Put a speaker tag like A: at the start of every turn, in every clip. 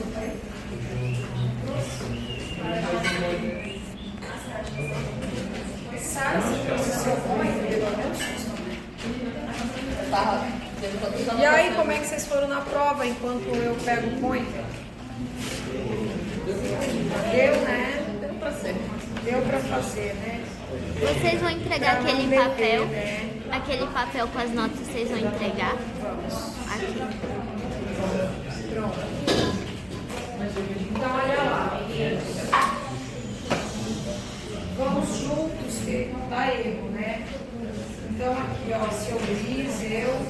A: desculpa aí. Sara, você trouxe seu point? E aí, como é que vocês foram na prova enquanto eu pego o point? Deu, né? Deu pra ser. Deu pra fazer, né?
B: Vocês vão entregar
A: Pra não
B: aquele
A: beber,
B: papel,
A: né?
B: aquele papel com as notas, vocês vão entregar aqui.
A: Pronto. Então, olha lá. Vamos juntos, que não dá erro, né? Então, aqui, ó, seu Luiz, eu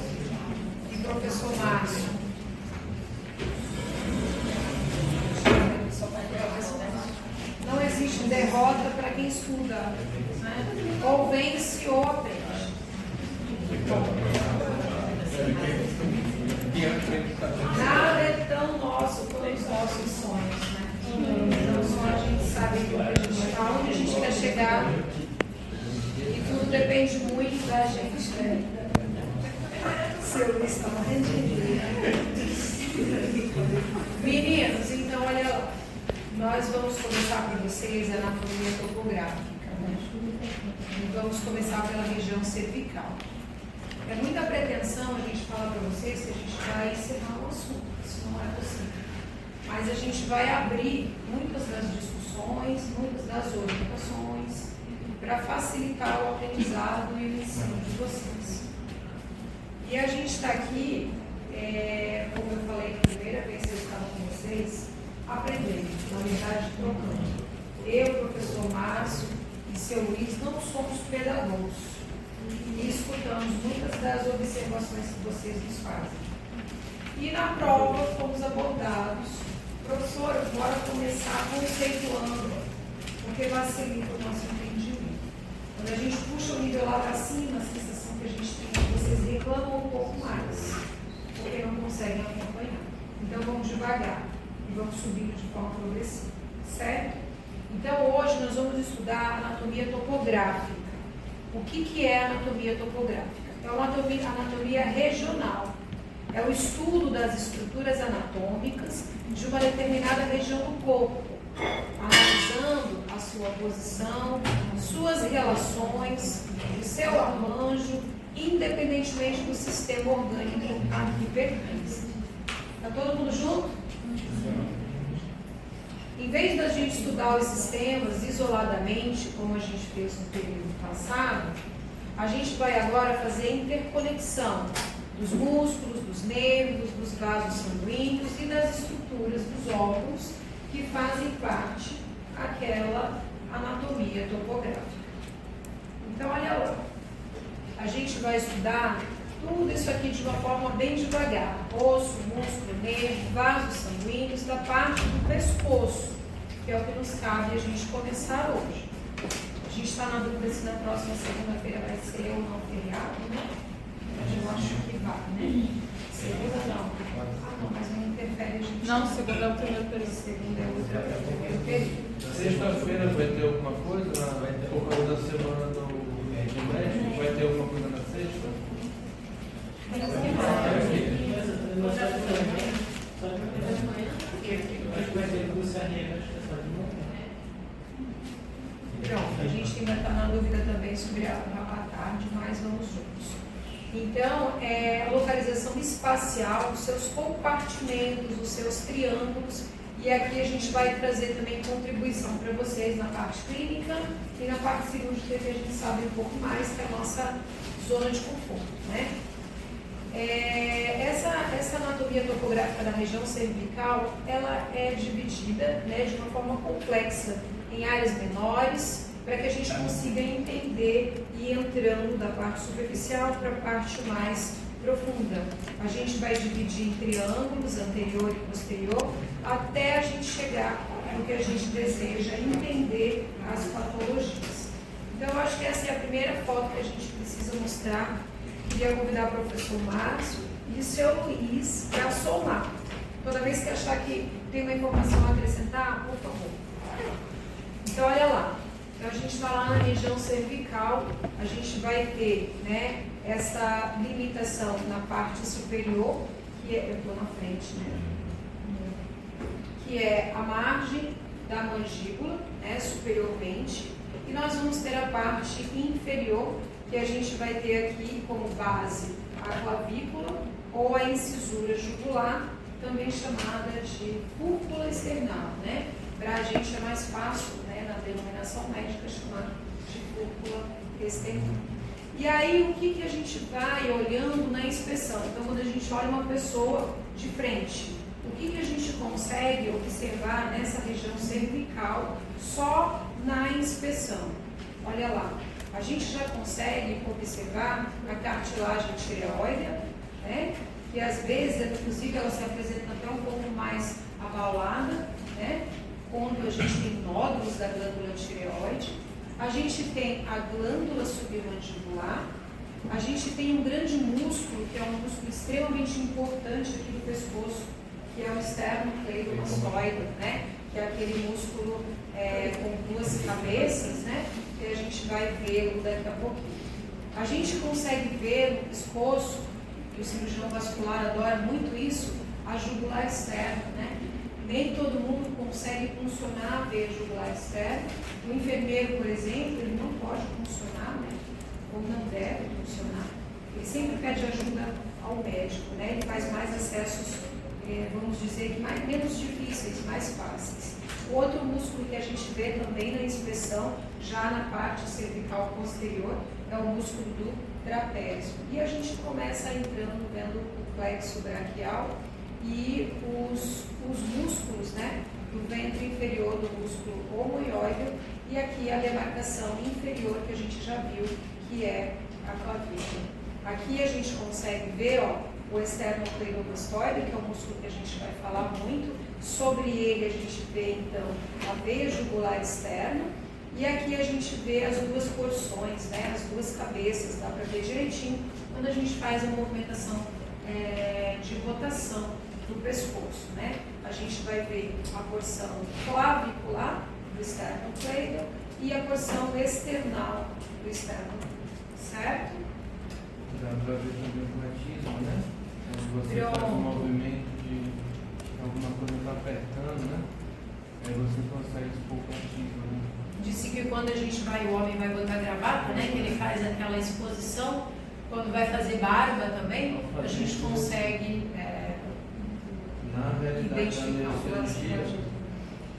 A: e professor Márcio. Não existe derrota para quem estuda, né? Ou vence ou aprende. Nada é tão nosso quanto os nossos sonhos, né? Então só a gente sabe aonde a gente quer chegar e tudo depende muito da gente, né? Seu Luiz está morrendo de rir. Meninos, então olha lá. Nós vamos começar para vocês a anatomia topográfica, né? E vamos começar pela região cervical. É muita pretensão a gente falar para vocês que a gente vai encerrar o assunto, isso não é possível. Mas a gente vai abrir muitas das discussões, muitas das orientações, para facilitar o aprendizado e o ensino de vocês. E a gente está aqui, como eu falei na primeira vez que eu estava com vocês, aprendendo, na verdade, trocando. Eu, professor Márcio e seu Luiz não somos pedagogos e escutamos muitas das observações que vocês nos fazem. E na prova fomos abordados, professor, bora começar conceituando, porque facilita o nosso entendimento. Quando a gente puxa o nível lá para cima, a sensação que a gente tem é que vocês reclamam um pouco mais, porque não conseguem acompanhar. Então vamos devagar. E vamos subindo de forma progressiva, certo? Então hoje nós vamos estudar anatomia topográfica. O que é anatomia topográfica? É uma anatomia regional. É o estudo das estruturas anatômicas de uma determinada região do corpo, analisando a sua posição, suas relações, o seu arranjo, independentemente do sistema orgânico a que pertence. Está todo mundo junto? Em vez da gente estudar os sistemas isoladamente, como a gente fez no período passado, a gente vai agora fazer a interconexão dos músculos, dos nervos, dos vasos sanguíneos e das estruturas dos órgãos que fazem parte daquela anatomia topográfica. Então, olha lá, a gente vai estudar tudo isso aqui de uma forma bem devagar. Osso, músculo, nervo, vasos sanguíneos, da parte do pescoço, que é o que nos cabe a gente começar hoje. A gente está na dúvida se na próxima segunda-feira vai ser ou não feriado, né? Eu acho que vai, né? Segunda não. Ah, não, mas não interfere a gente.
C: Não, segunda é o primeiro período.
A: Segunda é o primeiro período.
D: Sexta-feira vai ter alguma coisa? Por causa da semana do México? Vai ter alguma coisa na sexta?
A: Pronto, a gente ainda está na dúvida também sobre a tarde, mas vamos juntos. Então, a localização espacial, os seus compartimentos, os seus triângulos, e aqui a gente vai trazer também contribuição para vocês na parte clínica e na parte cirúrgica, que a gente sabe um pouco mais, que é a nossa zona de conforto, né? Essa anatomia topográfica da região cervical, ela é dividida, né, de uma forma complexa em áreas menores, para que a gente consiga entender e ir entrando da parte superficial para a parte mais profunda. A gente vai dividir em triângulos, anterior e posterior, até a gente chegar no que a gente deseja entender as patologias. Então, eu acho que essa é a primeira foto que a gente precisa mostrar. Queria convidar o professor Márcio e o seu Luiz para somar. Toda vez que achar que tem uma informação a acrescentar, por favor. Então, olha lá. Então, a gente está lá na região cervical, a gente vai ter, né, essa limitação na parte superior, que é, eu estou na frente, né? que é a margem da mandíbula, né, superiormente, e nós vamos ter a parte inferior, que a gente vai ter aqui como base a clavícula ou a incisura jugular, também chamada de fúrcula esternal, né? Para a gente é mais fácil, né, na denominação médica, chamar de fúrcula esternal. E aí, o que a gente vai olhando na inspeção? Então, quando a gente olha uma pessoa de frente, o que a gente consegue observar nessa região cervical só na inspeção? Olha lá, a gente já consegue observar a cartilagem tireoidea, né? E às vezes, inclusive, ela se apresenta até um pouco mais abaulada, né? Quando a gente tem nódulos da glândula tireoide. A gente tem a glândula submandibular. A gente tem um grande músculo, que é um músculo extremamente importante aqui do pescoço, que é o esternocleidomastoide, né? Que é aquele músculo com duas cabeças, né? Que a gente vai ver daqui a pouquinho. A gente consegue ver no pescoço, e o cirurgião vascular adora muito isso, a jugular externa, né? Nem todo mundo consegue funcionar a veia jugular externa. O enfermeiro, por exemplo, ele não pode funcionar, né? Ou não deve funcionar. Ele sempre pede ajuda ao médico, né? Ele faz mais acessos, vamos dizer, menos difíceis, mais fáceis. O outro músculo que a gente vê também na inspeção, já na parte cervical posterior, é o músculo do trapézio. E a gente começa entrando, vendo o plexo braquial e os músculos, né, do ventre inferior, do músculo omoióide, e aqui a demarcação inferior que a gente já viu, que é a clavícula. Aqui a gente consegue ver, ó, o esternocleidomastoide, que é o músculo que a gente vai falar muito. Sobre ele a gente vê então a veia jugular externa, e aqui a gente vê as duas porções, né, as duas cabeças, dá para ver direitinho quando a gente faz a movimentação de rotação do pescoço, né? A gente vai ver a porção clavicular do esternocleido e a porção external do esternum, certo?
D: Dá para ver também o platismo, né? Quando você faz um movimento de alguma coisa está apertando, né? Aí você consegue expor o platismo, né?
A: Disse que quando a gente vai, o homem vai botar gravata, né? Que ele faz aquela exposição, quando vai fazer barba também, a gente consegue
D: na realidade,
A: identificar
D: na
A: o
D: neurocirurgia,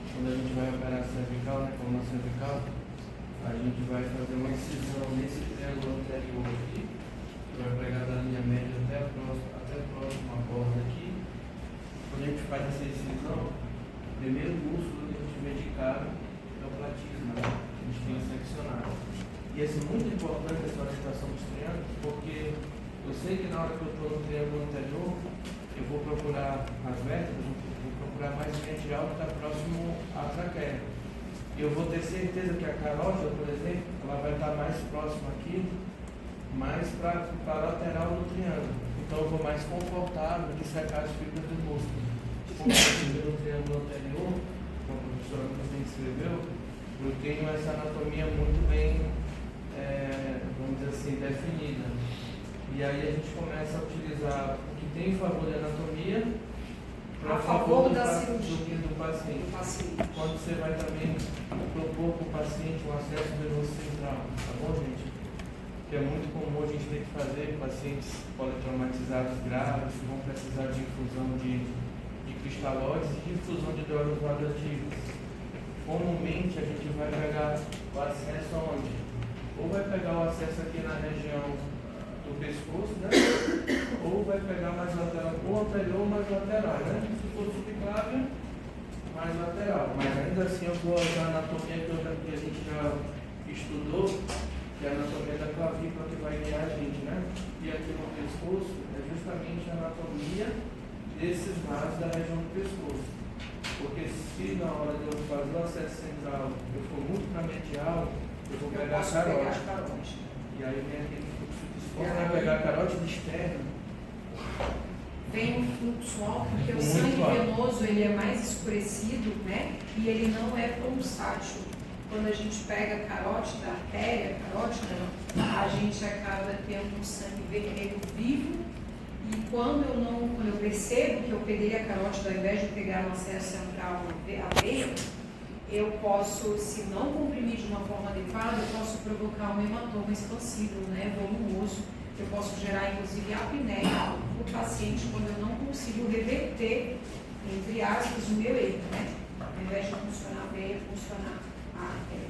D: quando a gente vai operar a cervical, né, coluna cervical, a gente vai fazer uma incisão nesse triângulo anterior aqui, que vai pegar da linha média até a próxima borda aqui. Quando a gente faz essa incisão, o primeiro músculo que a gente vê de cara é o platismo, né? A gente tem seccionado. E é muito importante essa orientação dos triângulos, porque eu sei que na hora que eu estou no triângulo anterior, eu vou procurar as vértebras, vou procurar mais medial que está próximo à traqueia. Eu vou ter certeza que a carótida, por exemplo, ela vai estar mais próxima aqui, mais para a lateral do triângulo. Então eu vou mais confortável de secar as fibras do músculo. Como no triângulo anterior, como a professora também descreveu, eu tenho essa anatomia muito bem, vamos dizer assim, definida. E aí a gente começa a utilizar o que tem em favor da anatomia para favor da cirurgia do paciente. Quando você vai também propor para o paciente um acesso venoso central, tá bom, gente? Que é muito comum a gente ter que fazer pacientes politraumatizados graves que vão precisar de infusão de cristalóides e de infusão de drogas radioativas. Comumente a gente vai pegar o acesso aonde? Ou vai pegar o acesso aqui na região do pescoço, né? Ou vai pegar mais lateral, ou anterior ou mais lateral, né? Se for subclávia, mais lateral. Mas ainda assim eu vou usar a anatomia que a gente já estudou, que é a anatomia da clavícula que vai guiar a gente, né? E aqui no pescoço é justamente a anatomia desses lados da região do pescoço. Porque se na hora de eu fazer o acesso central eu for muito para medial, eu vou pegar a carótida. E aí vem aquele fluxo de esforço, vai pegar a carótida externa.
A: Vem um fluxo alto, porque o sangue venoso ele é mais escurecido, né? E ele não é pulsátil. Quando a gente pega a carótida, a artéria carótida, a gente acaba tendo um sangue vermelho vivo E quando eu percebo que eu peguei a carótida, ao invés de pegar uma acesso central a veia, eu posso, se não comprimir de uma forma adequada, eu posso provocar um hematoma expansível, né, volumoso. Eu posso gerar, inclusive, apneia no paciente quando eu não consigo reverter, entre aspas, o meu erro, né? Ao invés de funcionar a veia, funcionar a artéria.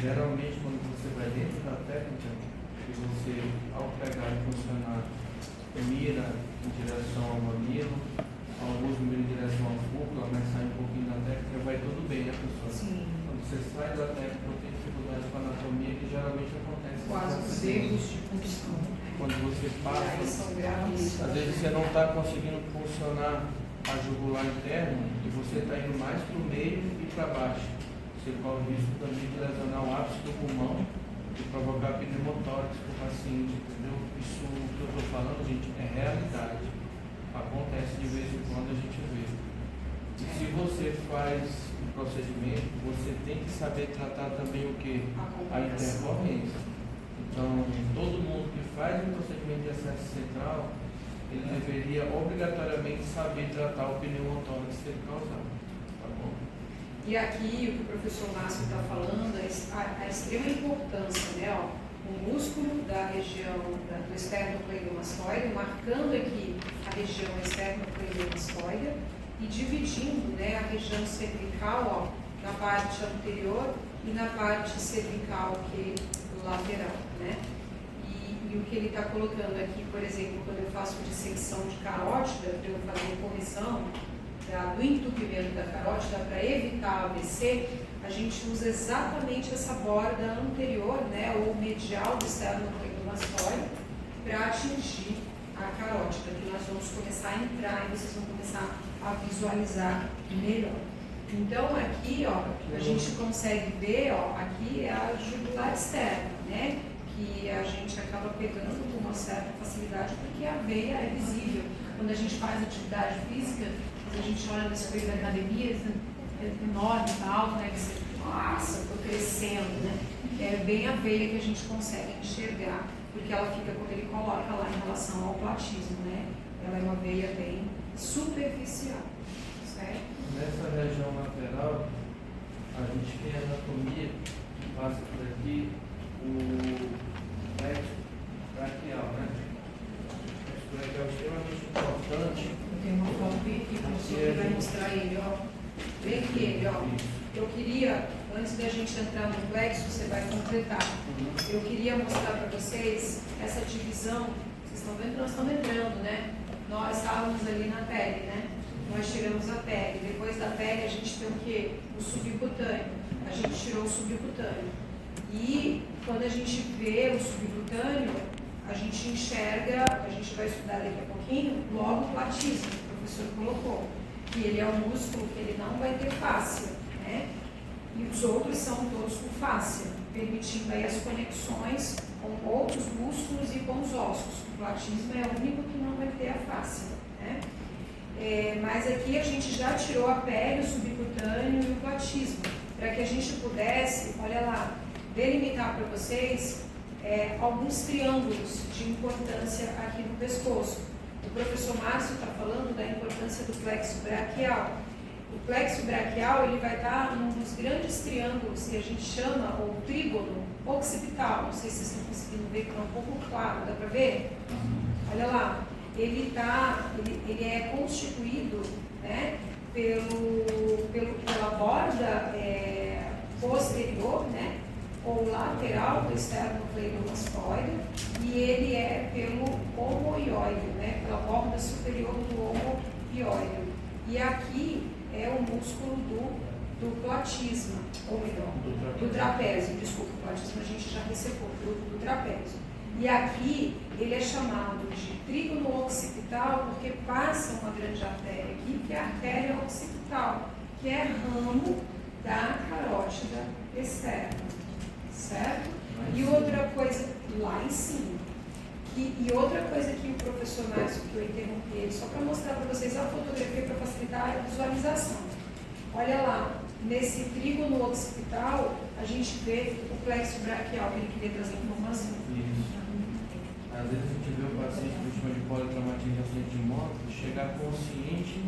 D: Geralmente, quando você vai dentro da técnica, que você, ao pegar e funcionar, mira em direção ao mamilo, alguns miram em direção à fúcula, mas sai um pouquinho da técnica, vai tudo bem, né, professor?
A: Sim.
D: Quando você sai da técnica, eu tenho dificuldade com a anatomia, que geralmente acontece.
A: Quase os erros de função.
D: Quando você passa,
A: São graves.
D: às vezes você não está conseguindo funcionar a jugular interna e você está indo mais para o meio e para baixo. Você corre o risco também de lesionar o ápice do pulmão e provocar pneumotórax para o paciente, entendeu? Isso que eu estou falando, gente, é realidade. Acontece de vez em quando, a gente vê. E se você faz o procedimento, você tem que saber tratar também o que? A intercorrência. Então, todo mundo que faz um procedimento de acesso central, ele deveria obrigatoriamente saber tratar o pneumotórax que ele causar. Tá bom?
A: E aqui, o que o professor Márcio está falando, a extrema importância, né? Ó, o músculo da região do esternocleidomastoide, marcando aqui a região esternocleidomastoide e dividindo, né, a região cervical, ó, na parte anterior e na parte cervical lateral, né? E o que ele está colocando aqui, por exemplo, quando eu faço dissecção de carótida, para eu fazer correção do entupimento da carótida para evitar AVC, a gente usa exatamente essa borda anterior, né, ou medial do esternocleidomastoide para atingir a carótida, que nós vamos começar a entrar e vocês vão começar a visualizar melhor. Então aqui, ó, a gente consegue ver, ó, aqui é a jugular externa, né, que a gente acaba pegando com uma certa facilidade porque a veia é visível. Quando a gente faz atividade física, a gente olha no espelho da academia, é enorme, alto, né, que você, nossa, estou crescendo, né, é bem a veia que a gente consegue enxergar, porque ela fica, quando ele coloca lá em relação ao platismo, né, ela é uma veia bem superficial, certo?
D: Nessa região lateral, a gente tem a anatomia que passa por aqui, o plexo braquial, né? O plexo braquial é extremamente importante.
A: Eu tenho uma foto bem aqui, o professor vai mostrar ele, ó. Bem aqui ele, ó. Eu queria, antes da gente entrar no plexo, você vai completar. Eu queria mostrar para vocês essa divisão. Vocês estão vendo que nós estamos entrando, né? Nós estávamos ali na pele, né? Nós tiramos a pele. Depois da pele, a gente tem o quê? O subcutâneo. A gente tirou o subcutâneo. E quando a gente vê o subcutâneo, a gente enxerga, a gente vai estudar daqui a pouquinho, logo o platismo, que o professor colocou. Que ele é um músculo que ele não vai ter fáscia, né? E os outros são todos com fáscia, permitindo aí as conexões com outros músculos e com os ossos. O platismo é o único que não vai ter a fáscia, né? Mas aqui a gente já tirou a pele, o subcutâneo e o platismo, para que a gente pudesse, olha lá, delimitar para vocês alguns triângulos de importância aqui no pescoço. O professor Márcio está falando da importância do plexo braquial. O plexo braquial ele vai estar num dos grandes triângulos que a gente chama, ou trígono occipital. Não sei se vocês estão conseguindo ver, que está um pouco claro, dá para ver? Olha lá. Ele é constituído, né, pela borda posterior, né, ou lateral do esternocleidomastoide, e ele é pelo homoióide, né, pela borda superior do homoióide. E aqui é o músculo do platisma, ou melhor, do trapézio. Desculpa, o platisma a gente já ressecou, do trapézio. E aqui ele é chamado de trígono occipital porque passa uma grande artéria aqui, que é a artéria occipital, que é ramo da carótida externa, certo? E outra coisa, lá em cima, e outra coisa que o professor Márcio, que eu interrompi ele, só para mostrar para vocês a fotografia para facilitar a visualização. Olha lá, nesse trígono occipital, a gente vê o plexo braquial, que ele queria trazer informação.
D: Isso. Às vezes a gente vê vê o paciente vítima de politraumatismo de acidente de moto chegar consciente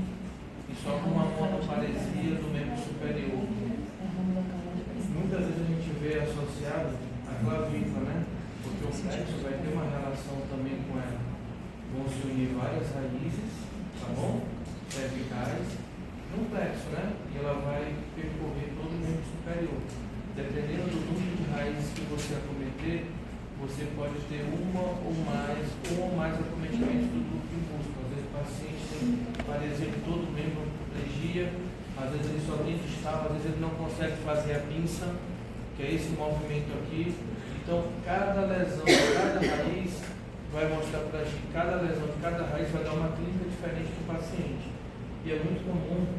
D: e só com uma monoparesia do membro superior. Muitas vezes a gente vê associado a clavícula, né? Porque o plexo vai ter uma relação também com ela. Vão se unir várias raízes, tá bom? Cervicais, no plexo, né? E ela vai percorrer todo o membro superior. Dependendo do número de raízes que você acometer, você pode ter um ou mais acometimentos do grupo de músculo. Às vezes o paciente tem paresia de todo o membro, plegia, às vezes ele só tem distal, às vezes ele não consegue fazer a pinça, que é esse movimento aqui. Então, cada lesão, cada raiz vai mostrar para a gente, cada lesão de cada raiz vai dar uma clínica diferente do paciente. E é muito comum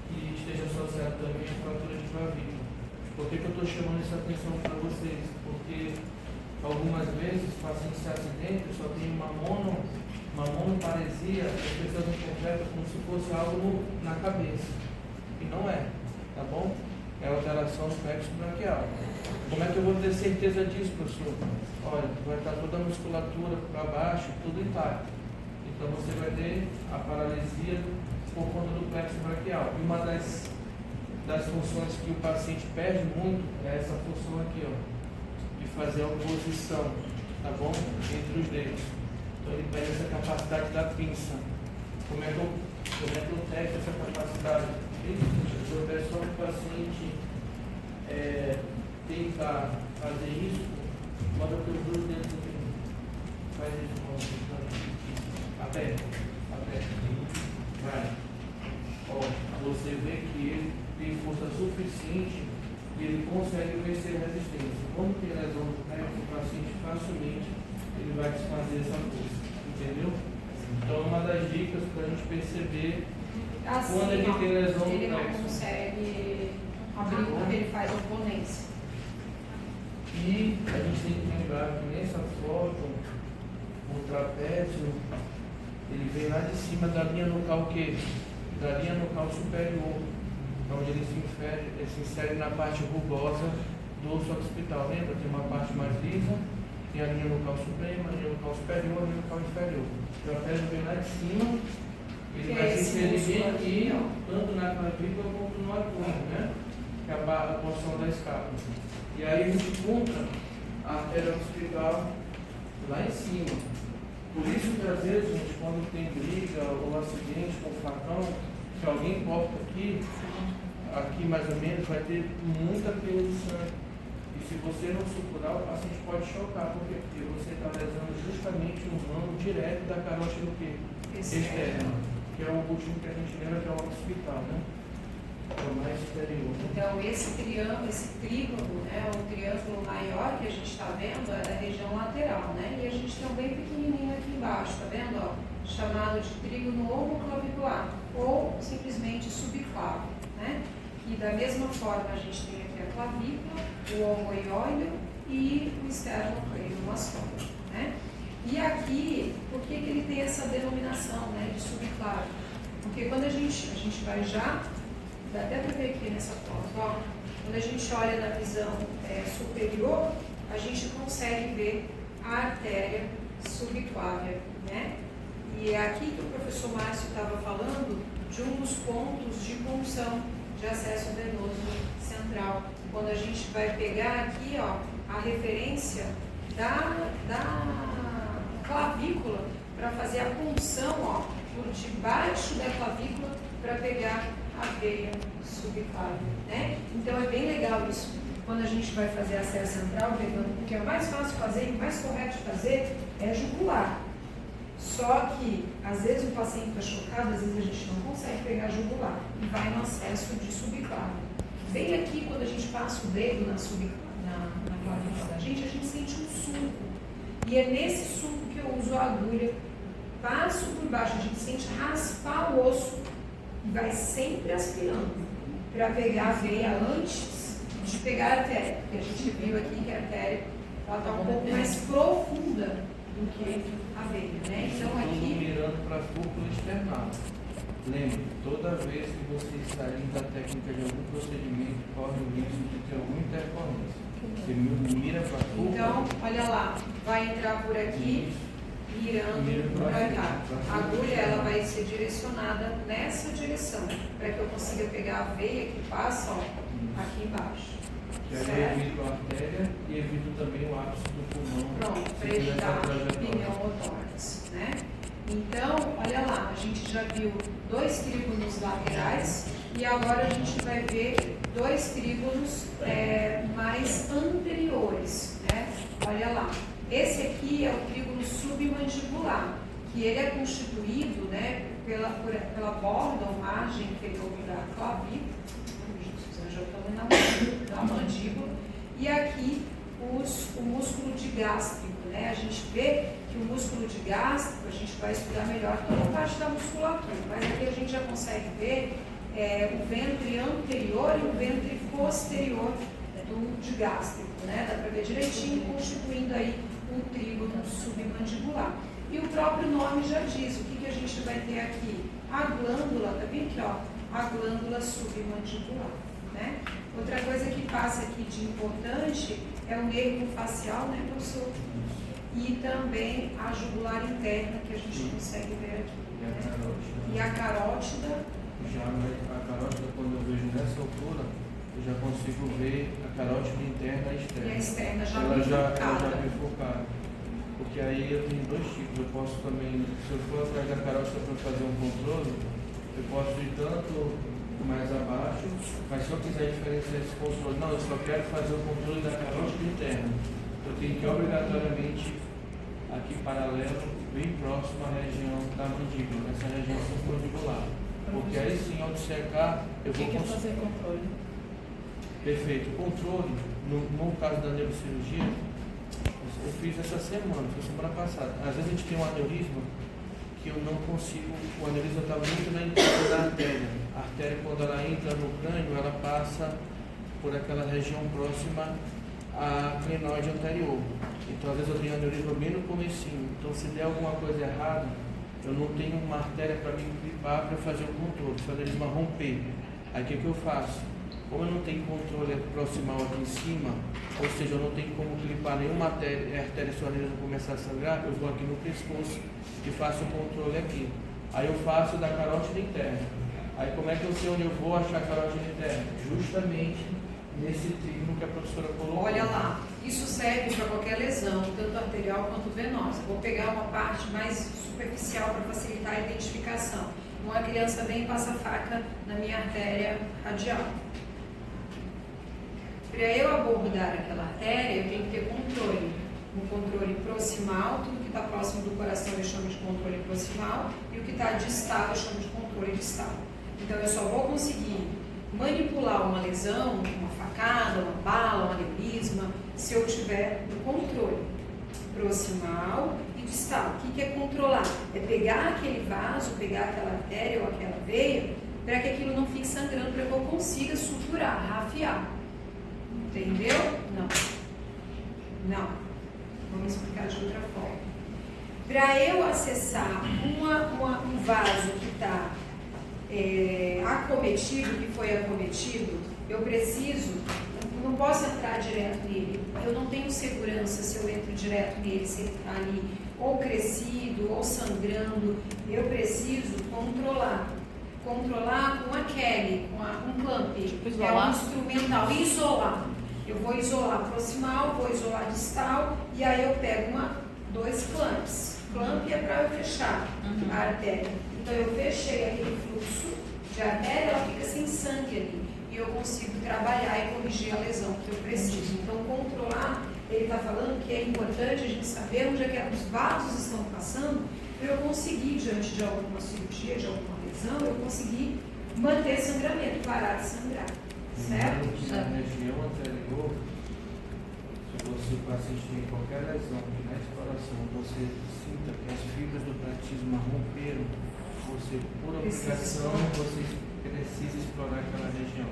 D: que esteja associado também a fratura de clavícula. Por que eu estou chamando essa atenção para vocês? Porque algumas vezes o paciente se acidenta e só tem uma monoparesia, as pessoas interpretam como se fosse algo na cabeça. E não é, tá bom? É alteração do plexo braquial. Como é que eu vou ter certeza disso, professor? Olha, vai estar toda a musculatura para baixo, tudo intacto. Então você vai ter a paralisia por conta do plexo braquial. E uma das funções que o paciente perde muito é essa função aqui, ó, de fazer a oposição, tá bom? Entre os dedos. Então ele perde essa capacidade da pinça. Como é que eu testo essa capacidade? Eu peço só que o paciente tenta fazer isso, bota os dois dedos aqui. Faz isso, aperta. Vai. Ó, você vê que ele tem força suficiente e ele consegue vencer a resistência. Quando tem lesão do plexo, o paciente facilmente ele vai desfazer essa força. Entendeu? Então, uma das dicas para a gente perceber
A: assim,
D: quando ele tem lesão
A: ele
D: do
A: não
D: plexo.
A: consegue abrir porque ele faz oponência.
D: E a gente tem que lembrar que nessa foto, o trapézio, ele vem lá de cima da linha nucal que? Da linha nucal superior, onde ele se insere na parte rugosa do osso occipital. Lembra? Tem uma parte mais lisa, tem a linha nucal suprema, a linha nucal superior, a linha nucal inferior. O trapézio vem lá de cima, ele vai se inserir bem aqui, tanto na clavícula quanto no abdômen, né? Que é a porção da escápula. E aí a gente encontra a artéria occipital lá em cima. Por isso que às vezes, gente, quando tem briga ou acidente com o facão, se alguém corta aqui mais ou menos, vai ter muita perda de sangue. E se você não suturar, o paciente pode chocar. Por quê? Porque você está lesando justamente no ramo direto da carótida do quê? Externa. Que é o último que a gente lembra, que é o occipital, né? É o mais superior.
A: Então, esse trígono, né, o triângulo maior que a gente está vendo é da região lateral, né? E a gente tem um bem pequenininho aqui embaixo, tá vendo? Ó, chamado de trígono homoclavicular ou simplesmente subclavo, né? E da mesma forma a gente tem aqui a clavícula, o homoióleo e o esternocleidomastoide, né? E aqui, por que ele tem essa denominação, né, de subclavo? Porque quando a gente vai já, dá até para ver aqui nessa foto, ó, quando a gente olha na visão superior, a gente consegue ver a artéria subclávia, né? E é aqui que o professor Márcio estava falando de um dos pontos de punção de acesso venoso central. Quando a gente vai pegar aqui, ó, a referência da clavícula para fazer a punção, ó, por debaixo da clavícula para pegar a veia subclávia, né? Então é bem legal isso. Quando a gente vai fazer acesso central, pegando, porque é o mais fácil fazer e o mais correto de fazer é jugular. Só que, às vezes, o paciente está chocado, às vezes a gente não consegue pegar jugular e vai no acesso de subclávia. Bem aqui, quando a gente passa o dedo na clavícula da gente, a gente sente um sulco. E é nesse sulco que eu uso a agulha, passo por baixo, a gente sente raspar o osso e vai sempre aspirando para pegar a veia antes de pegar a artéria. Porque a gente viu aqui que a artéria está um pouco mais profunda do que a veia, né? Então aqui...
D: mirando para a fúrcula external. Lembre, toda vez que você sair da técnica de algum procedimento, corre o risco de ter alguma intercorrência. Você mira para a fúrcula.
A: Então, olha lá, vai entrar por aqui, mirando para cá. A agulha ela vai ser direcionada nessa direção, para que eu consiga pegar a veia que passa aqui embaixo.
D: E aí eu evito a artéria e evito também o ápice do pulmão.
A: Pronto, para evitar pneumotórax, né? Então, olha lá, a gente já viu 2 trígonos laterais e agora a gente vai ver 2 trígonos mais anteriores, né? Olha lá, esse aqui é o trígono submandibular, que ele é constituído, né, pela borda ou margem inferior da clavícula, já estou na mandíbula, e aqui o músculo digástrico, né? A gente vê que o músculo digástrico, a gente vai estudar melhor toda a parte da musculatura, mas aqui a gente já consegue ver o ventre anterior e o ventre posterior do digástrico, né? Dá para ver direitinho, constituindo aí um trígono submandibular. E o próprio nome já diz, o que a gente vai ter aqui? A glândula, tá bem aqui, ó, a glândula submandibular, né? Outra coisa que passa aqui de importante é o nervo facial, né, professor? E também a jugular interna, que a gente consegue ver aqui. E a carótida.
D: Já a carótida, quando eu vejo nessa altura, eu já consigo ver a carótida interna e externa.
A: E a externa já
D: ela já
A: bifurcada.
D: bifurcada. Porque aí eu tenho 2 tipos. Eu posso também, se eu for atrás da carótida para fazer um controle, eu posso ir tanto mais abaixo, mas se eu quiser diferenciar esse controle, não, eu só quero fazer o controle da carótida interna. Eu tenho que obrigatoriamente aqui paralelo, bem próximo à região da mandíbula, nessa região submandibular. Porque aí sim, ao dissecar, eu vou
C: conseguir fazer controle.
D: Perfeito. O controle, no caso da neurocirurgia, eu fiz essa semana, foi semana passada. Às vezes a gente tem um aneurisma que eu não consigo, o aneurisma está muito na entrada da artéria. A artéria, quando ela entra no crânio, ela passa por aquela região próxima à clinoide anterior. Então, às vezes eu tenho aneurisma bem no comecinho. Então, se der alguma coisa errada, eu não tenho uma artéria para me clipar para fazer o controle, se o aneurisma romper. Aí o que eu faço? Como eu não tenho controle proximal aqui em cima, ou seja, eu não tenho como clipar nenhuma artéria se o aneurisma começar a sangrar, eu vou aqui no pescoço e faço o controle aqui. Aí eu faço da carótida interna. Aí como é que eu sei onde eu vou achar a carótida interna? Justamente nesse trígono que a professora colocou.
A: Olha lá, isso serve para qualquer lesão, tanto arterial quanto venosa. Vou pegar uma parte mais superficial para facilitar a identificação. Uma criança vem e passa a faca na minha artéria radial. Para eu abordar aquela artéria, eu tenho que ter controle. Um controle proximal, tudo que está próximo do coração eu chamo de controle proximal, e o que está distal eu chamo de controle distal. Então eu só vou conseguir manipular uma lesão, uma facada, uma bala, um aneurisma, se eu tiver o controle proximal e distal. O que é controlar? É pegar aquele vaso, pegar aquela artéria ou aquela veia, para que aquilo não fique sangrando, para que eu consiga suturar, rafiar. Entendeu? Não. Não. Vamos explicar de outra forma. Para eu acessar um vaso que está acometido, que foi acometido, eu preciso, não posso entrar direto nele. Eu não tenho segurança se eu entro direto nele, se ele está ali ou crescido ou sangrando. Eu preciso controlar. Controlar com a Kelly, com um clamp, é um instrumental, isolar. Eu vou isolar proximal, vou isolar distal, e aí eu pego 2 clamps. Clamp é para eu fechar a artéria. Então eu fechei aquele fluxo de artéria, ela fica sem sangue ali. E eu consigo trabalhar e corrigir a lesão que eu preciso. Então controlar, ele está falando que é importante a gente saber onde é que os vasos estão passando, para eu conseguir, diante de alguma cirurgia, de alguma lesão, eu conseguir manter sangramento, parar de sangrar. Certo?
D: Na região anterior, se o paciente tem qualquer lesão na exploração, você sinta que as fibras do platisma romperam, você, por obrigação, você precisa explorar aquela região.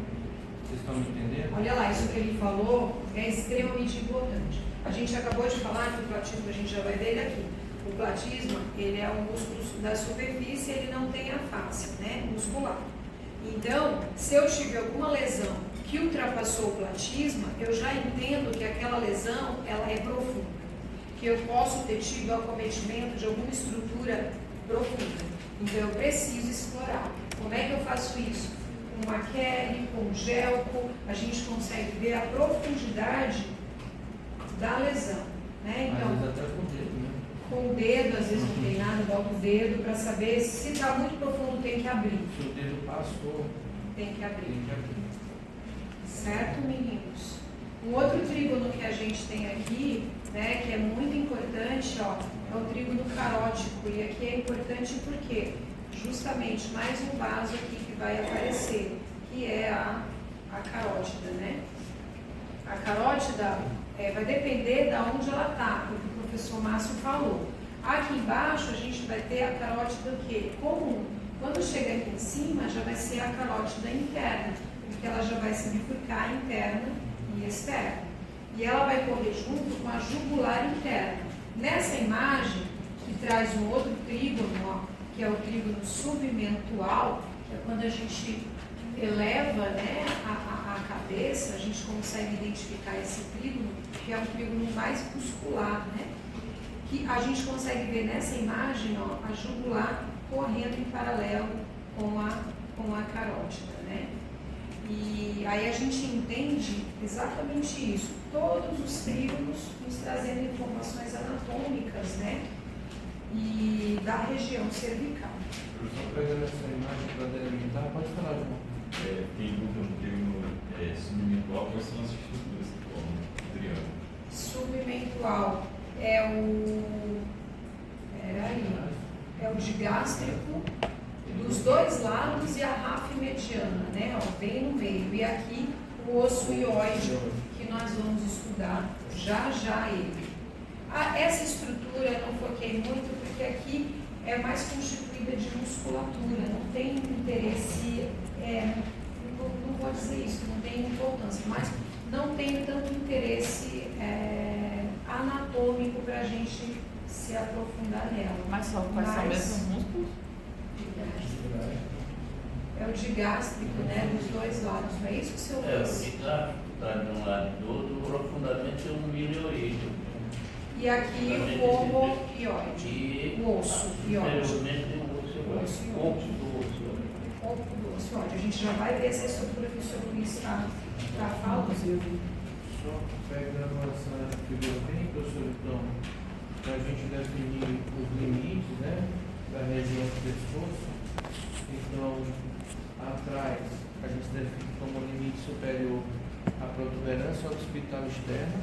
D: Vocês estão me entendendo?
A: Olha lá, isso que ele falou é extremamente importante. A gente acabou de falar que o platisma, a gente já vai ver ele aqui. O platisma, ele é um músculo da superfície, ele não tem a face, né, muscular. Então, se eu tiver alguma lesão que ultrapassou o platisma, eu já entendo que aquela lesão, ela é profunda. porque eu posso ter tido acometimento de alguma estrutura profunda. Então eu preciso explorar. Como é que eu faço isso? Com uma Kelly, com um gelco, a gente consegue ver a profundidade da lesão, né? Então,
D: às vezes até com o dedo, né?
A: com o dedo, às vezes não tem nada, bota o dedo para saber se está muito profundo, tem que abrir.
D: Se o dedo passou,
A: Tem que abrir.
D: tem que abrir.
A: Certo, meninos? Um outro trígono que a gente tem aqui, né, que é muito importante, ó, é o trígono carótico. E aqui é importante porque justamente mais um vaso aqui que vai aparecer, que é a carótida, né? A carótida vai depender de onde ela está, porque o professor Márcio falou. Aqui embaixo a gente vai ter a carótida o quê? Comum. Quando chega aqui em cima já vai ser a carótida interna, porque ela já vai se bifurcar interna e externa. E ela vai correr junto com a jugular interna. Nessa imagem, que traz um outro trígono, ó, que é o trígono submentual, que é quando a gente eleva, né, a cabeça, a gente consegue identificar esse trígono, que é um trígono mais muscular, né? Que a gente consegue ver nessa imagem, ó, a jugular correndo em paralelo com a carótida, né? E aí a gente entende exatamente isso. Todos os trígonos nos trazendo informações anatômicas, né? E da região cervical.
D: Só pegando essa imagem para delimitar, pode falar, João.
C: Tem um termo submentual, quais são as estruturas que formam o triângulo?
A: Submentual é o digástrico dos dois lados e a ráfia mediana, né? Ó, bem no meio. E aqui o osso ióide, que nós vamos estudar já ele. Essa estrutura eu não foquei muito porque aqui é mais constituída de musculatura, não tem interesse, não vou dizer isso, não tem importância, mas não tem tanto interesse anatômico para a gente se aprofundar nela.
E: Mas só quais são mesmo os músculos?
A: É o digástrico, né, dos dois lados, não é isso que o senhor disse?
F: O digástrico está de um lado e do outro, profundamente o milioide.
A: E aqui o homoioide, o osso ióide.
F: Anteriormente o osso ióide. Corpo do osso ióide.
A: Corpo do osso ióide. A gente já vai ver essa estrutura que o senhor Luiz está falando.
D: Só pegando essa figura bem, professor, então, para a gente definir os limites, né, da região do pescoço. Então, atrás, a gente define como limite superior a protuberância occipital externa.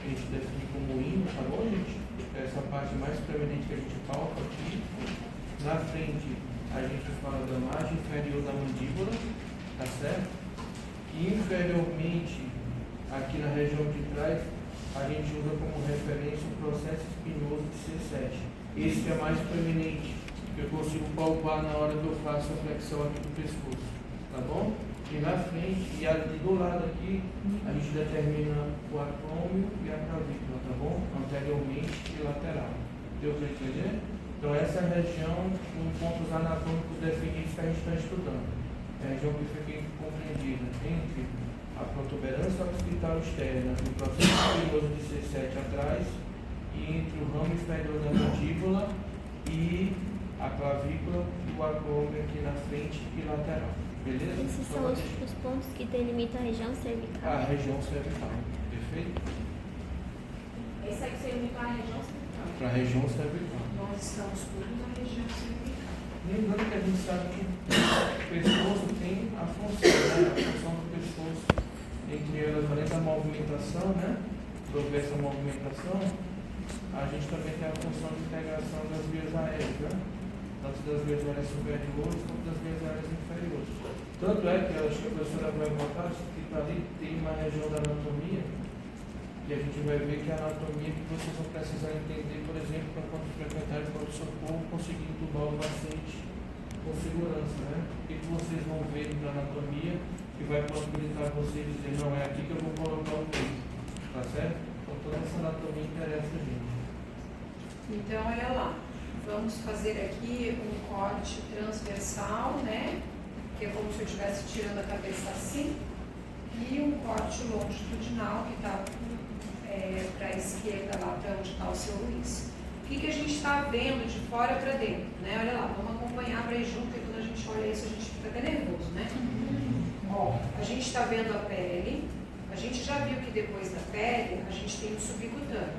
D: A gente define como hino, tá bom, gente? Essa parte mais preeminente que a gente palpa aqui. Na frente, a gente fala da margem inferior da mandíbula, tá certo? E inferiormente, aqui na região de trás, a gente usa como referência o processo espinhoso de C7. Esse que é mais preeminente, que eu consigo palpar na hora que eu faço a flexão aqui do pescoço, tá bom? E na frente, e ali do lado aqui, a gente determina o acrômio e a clavícula, tá bom? Anteriormente e lateral. Deu para entender? Então essa é a região com pontos anatômicos definidos que a gente está estudando. É a região que fica compreendida entre a protuberância occipital externa, o processo espinhoso de C7 atrás, e entre o ramo inferior da mandíbula e a clavícula e o acrômio aqui na frente e lateral. Beleza?
B: Esses
D: Só
B: são
D: pra deixar-
B: os pontos que delimitam a região cervical.
D: a região cervical. Perfeito?
B: Esse aqui delimitar a região cervical.
D: Para a região cervical.
A: Nós estamos todos na região cervical.
D: Lembrando que a gente sabe que o pescoço tem a função, né? A função do pescoço, entre elas, além da movimentação, né? Prover essa movimentação, a gente também tem a função de integração das vias aéreas, né? Tanto das vias aéreas superiores quanto das vias aéreas inferiores. Tanto é que acho que a professora vai botar que ali tem uma região da anatomia que a gente vai ver que a anatomia que vocês vão precisar entender, por exemplo, para quando frequentar o pronto-socorro, conseguir entubar o paciente com segurança, né? O que vocês vão ver na anatomia que vai possibilitar vocês dizer, não, é aqui que eu vou colocar o peito, tá certo? Então toda essa anatomia interessa a gente.
A: Então, olha lá. Vamos fazer aqui um corte transversal, né? Que é como se eu estivesse tirando a cabeça assim. E um corte longitudinal, que está para a esquerda, lá para onde está o seu Luiz. O que a gente está vendo de fora para dentro? Né? Olha lá, vamos acompanhar para ir junto, porque quando a gente olha isso, a gente fica até nervoso, né? Ó, a gente está vendo a pele, a gente já viu que depois da pele, a gente tem o subcutâneo.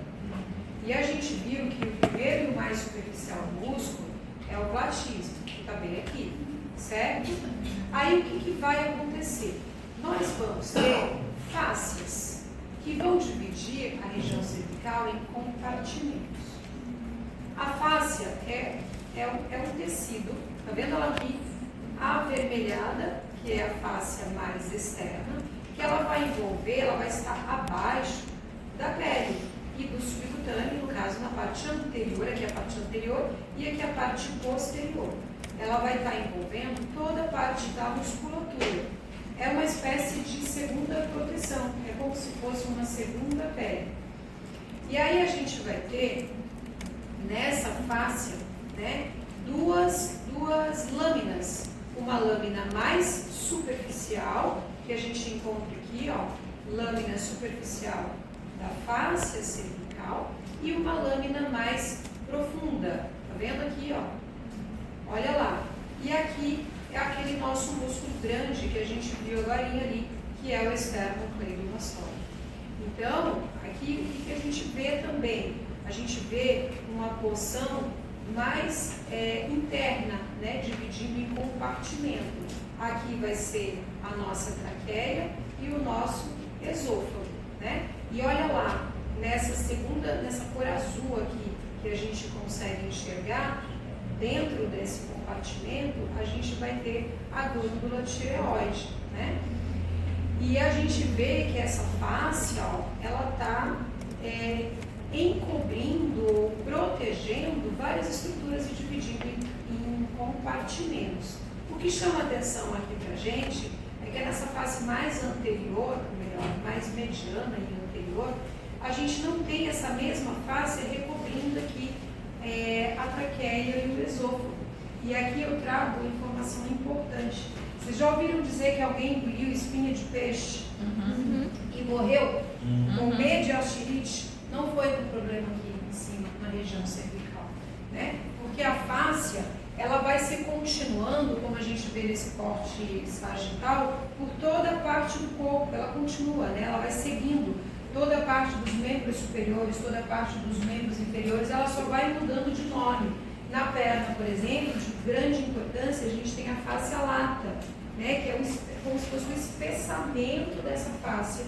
A: E a gente viu que o primeiro e o mais superficial músculo é o platismo, que está bem aqui, certo? Aí o que vai acontecer? Nós vamos ter fáscias que vão dividir a região cervical em compartimentos. A fáscia é um tecido, está vendo ela aqui? Avermelhada, que é a fáscia mais externa, que ela vai envolver, ela vai estar abaixo da pele e do subcutâneo, no caso na parte anterior, aqui a parte anterior e aqui a parte posterior. Ela vai estar envolvendo toda a parte da musculatura. É uma espécie de segunda proteção, é como se fosse uma segunda pele. E aí a gente vai ter nessa fáscia, né, duas lâminas. Uma lâmina mais superficial, que a gente encontra aqui, ó, lâmina superficial da fáscia cervical, e uma lâmina mais profunda. Tá vendo aqui, ó? Olha lá. E aqui é aquele nosso músculo grande que a gente viu agora ali, que é o esternocleidomastoide. Então, aqui o que a gente vê também? A gente vê uma porção mais interna, né, dividindo em compartimento. Aqui vai ser a nossa traqueia e o nosso esôfago, né? E olha lá, nessa cor azul aqui, que a gente consegue enxergar, dentro desse compartimento, a gente vai ter a glândula tireoide, né? E a gente vê que essa fáscia, ó, ela está encobrindo, protegendo várias estruturas e dividindo em compartimentos. O que chama atenção aqui pra gente é que nessa face mais anterior, ou melhor, mais mediana e anterior, a gente não tem essa mesma face recobrindo aqui a traqueia e o esôfago. E aqui eu trago informação importante. Vocês já ouviram dizer que alguém engoliu espinha de peixe e morreu com mediastinite? Não foi com problema aqui em cima, na região cervical, né? Porque a fáscia, ela vai se continuando, como a gente vê nesse corte sagital, por toda a parte do corpo. Ela continua, né? Ela vai seguindo toda a parte dos membros superiores, toda a parte dos membros inferiores, ela só vai mudando de nome. Na perna, por exemplo, de grande importância, a gente tem a fáscia lata, né? Que é como se fosse um espessamento dessa fáscia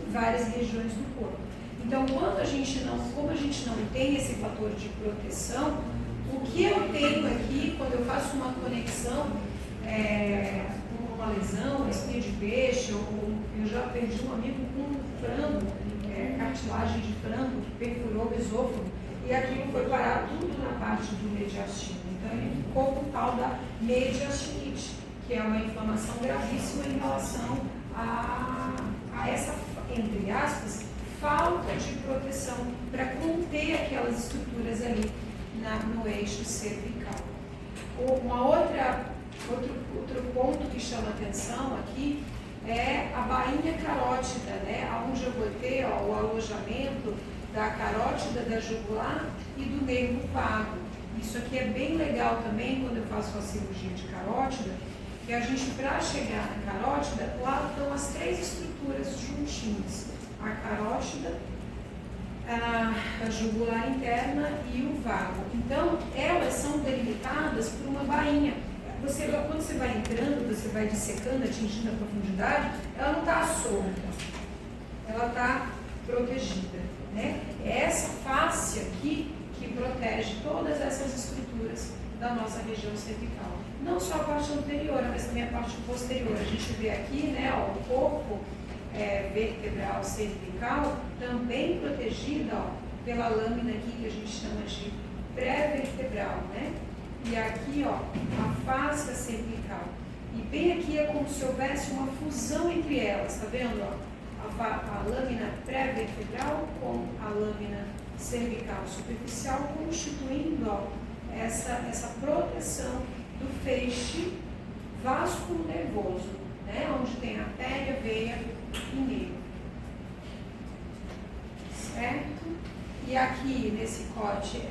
A: em várias regiões do corpo. Então, como a gente não tem esse fator de proteção, o que eu tenho aqui, quando eu faço uma conexão com uma lesão, uma espinha de peixe, ou eu já perdi um amigo com um frango, cartilagem de frango, que perfurou o esôfago, e aquilo foi parar tudo na parte do mediastino. Então, ele ficou com tal da mediastinite, que é uma inflamação gravíssima em relação a essa, entre aspas, falta de proteção para conter aquelas estruturas ali no eixo cervical. Outro ponto que chama atenção aqui é a bainha carótida, né? Onde eu botei o alojamento da carótida da jugular e do nervo vago. Isso aqui é bem legal também quando eu faço a cirurgia de carótida, que a gente, para chegar na carótida, lá estão as três estruturas juntinhas. A carótida, a jugular interna e o vago. Então, elas são delimitadas por uma bainha. Quando você vai entrando, você vai dissecando, atingindo a profundidade, ela não está solta, ela está protegida, né? É essa fáscia aqui que protege todas essas estruturas da nossa região cervical. Não só a parte anterior, mas também a parte posterior. A gente vê aqui, né, ó, o corpo vertebral cervical também protegida, ó, pela lâmina aqui que a gente chama de pré-vertebral, né? E aqui, ó, a fáscia cervical. E bem aqui é como se houvesse uma fusão entre elas, tá vendo? Ó? A lâmina pré-vertebral com a lâmina cervical superficial, constituindo, ó, essa proteção do feixe vasculo nervoso, né? Onde tem artéria, veia e nervo. E aqui, nesse corte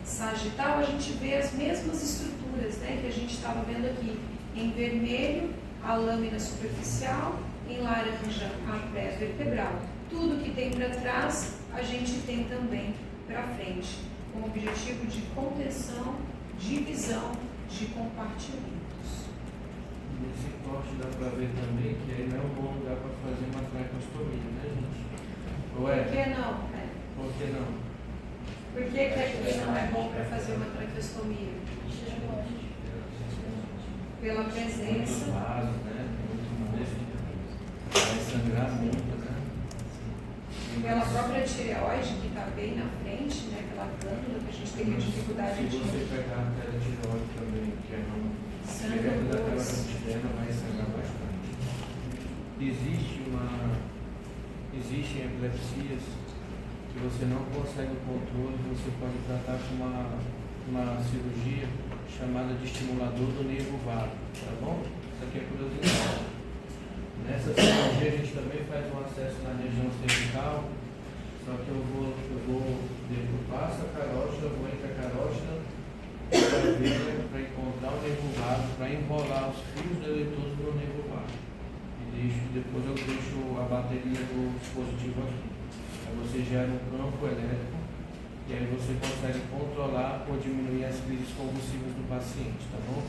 A: sagital, a gente vê as mesmas estruturas, né, que a gente estava vendo aqui. Em vermelho, a lâmina superficial, em laranja, a pré-vertebral. Tudo que tem para trás, a gente tem também para frente, com o objetivo de contenção, divisão de compartimentos.
D: Nesse corte dá para ver também que aí não é um bom lugar para fazer uma traqueostomia, né, gente? Ou é?
A: Por que não?
D: Por que não?
A: Por que aqui não é bom para fazer uma traqueostomia? Pela presença.
D: Vaso, né? Vai sangrar muito, né?
A: Pela própria tireoide, que está bem na frente, né? Aquela glândula que a gente teria dificuldade
D: Se
A: de...
D: você pegar a tela tireoide também, que é
A: sangue
D: direto da tela
A: grosso.
D: externa, vai sangrar bastante. Existem epilepsias que você não consegue o controle, você pode tratar com uma cirurgia chamada de estimulador do nervo vago, tá bom? Isso aqui é curiosidade. Nessa cirurgia a gente também faz um acesso na região cervical, só que eu passo a carótida, vou entre a carótida para encontrar o nervo vago, para enrolar os fios eletrodos no nervo vago. E depois eu deixo a bateria do dispositivo aqui. Aí você gera um campo elétrico e aí você consegue controlar ou diminuir as crises convulsivas do paciente, tá bom?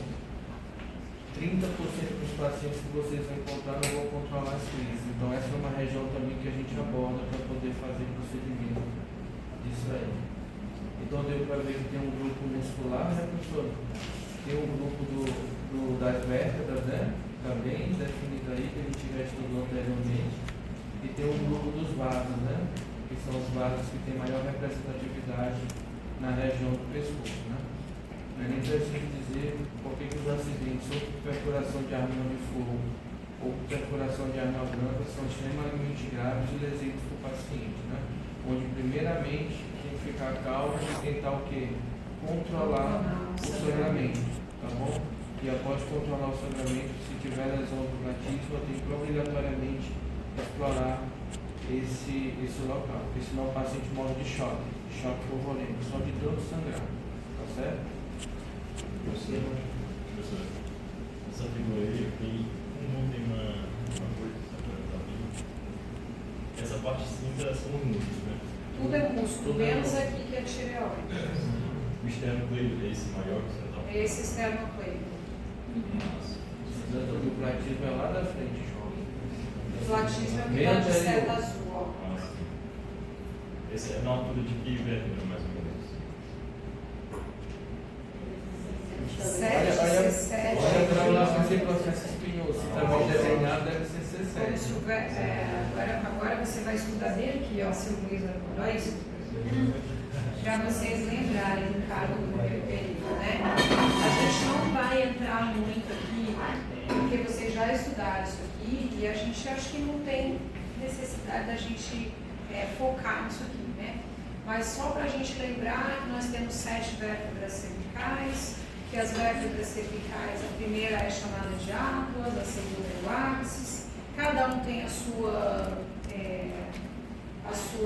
D: 30% dos pacientes que vocês vão encontrar não vão controlar as crises. Então essa é uma região também que a gente aborda para poder fazer procedimento disso aí. Então deu para ver que tem um grupo muscular, né, professor? Tem um grupo das vértebras, né? Também definido aí, que a gente já estudou anteriormente. E tem um grupo dos vasos, né? Que são os vasos que têm maior representatividade na região do pescoço, né? Não é nem preciso dizer por que os acidentes, ou por perfuração de arma de fogo, ou por perfuração de arma branca, são extremamente graves e lesivos para o paciente, né? Onde, primeiramente, tem que ficar calmo e tentar o quê? Controlar o sangramento, tá bom? E após controlar o sangramento, se tiver lesão do natismo, eu tenho que obrigatoriamente explorar esse local, porque senão o paciente morre de choque pulmonêmico, só de tanto sangrar, tá certo?
C: Professor, essa figura aí, como tem uma coisa, essa parte cinza são os músculos, né?
A: Tudo é músculo, menos aqui que é a tireoide.
C: O esternocleido é esse maior que você está falando?
A: Esse esternocleido.
D: O platismo é lá da frente, João.
A: O platismo é o que
D: Bem
A: dá de
D: anterior.
A: seta azul, ó.
C: Ah, sim. Esse é na altura de que vértebra, mais ou menos?
A: 7,
D: Olha
A: C7.
D: para lá esse processo espinhoso. Se também desenhado, deve ser
A: Como se
D: C7.
A: houver, agora você vai estudar dele aqui, ó, seu Luiz Arcoróis. Para vocês lembrarem do cargo do período, né? A gente não vai entrar muito aqui, porque vocês já estudaram isso aqui e a gente acho que não tem necessidade da gente focar nisso aqui, né? Mas só para a gente lembrar que nós temos 7 vértebras cervicais, que as vértebras cervicais, a primeira é chamada de atlas, a segunda é o axis, cada um tem a sua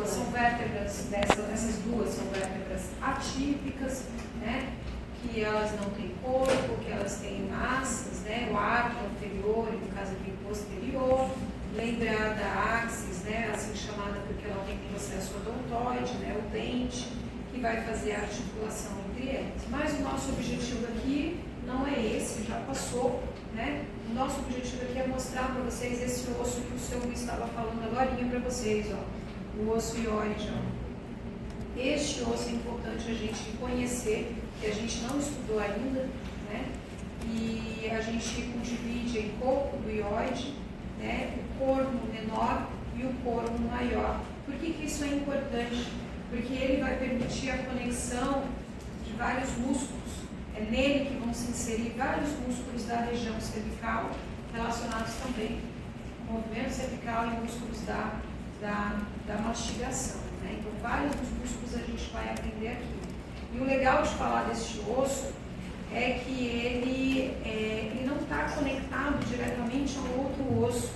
A: são vértebras, essas duas são vértebras atípicas, né? Que elas não têm corpo, que elas têm massas, né? O arco anterior e no caso aqui posterior. Lembrar da axis, né? Assim chamada porque ela tem um processo odontoide, né? O dente, que vai fazer a articulação entre elas. Mas o nosso objetivo aqui não é esse, já passou, né? O nosso objetivo aqui é mostrar para vocês esse osso que o seu Luiz estava falando agora para vocês, ó. O osso ióide, ó. Este osso é importante a gente conhecer, que a gente não estudou ainda, né? E a gente divide em corpo do ióide, né? O corno menor e o corno maior. Por que isso é importante? Porque ele vai permitir a conexão de vários músculos. É nele que vão se inserir vários músculos da região cervical, relacionados também com o movimento cervical e músculos da mastigação, né? Então, vários dos músculos a gente vai aprender aqui. E o legal de falar deste osso é que ele não está conectado diretamente a um outro osso.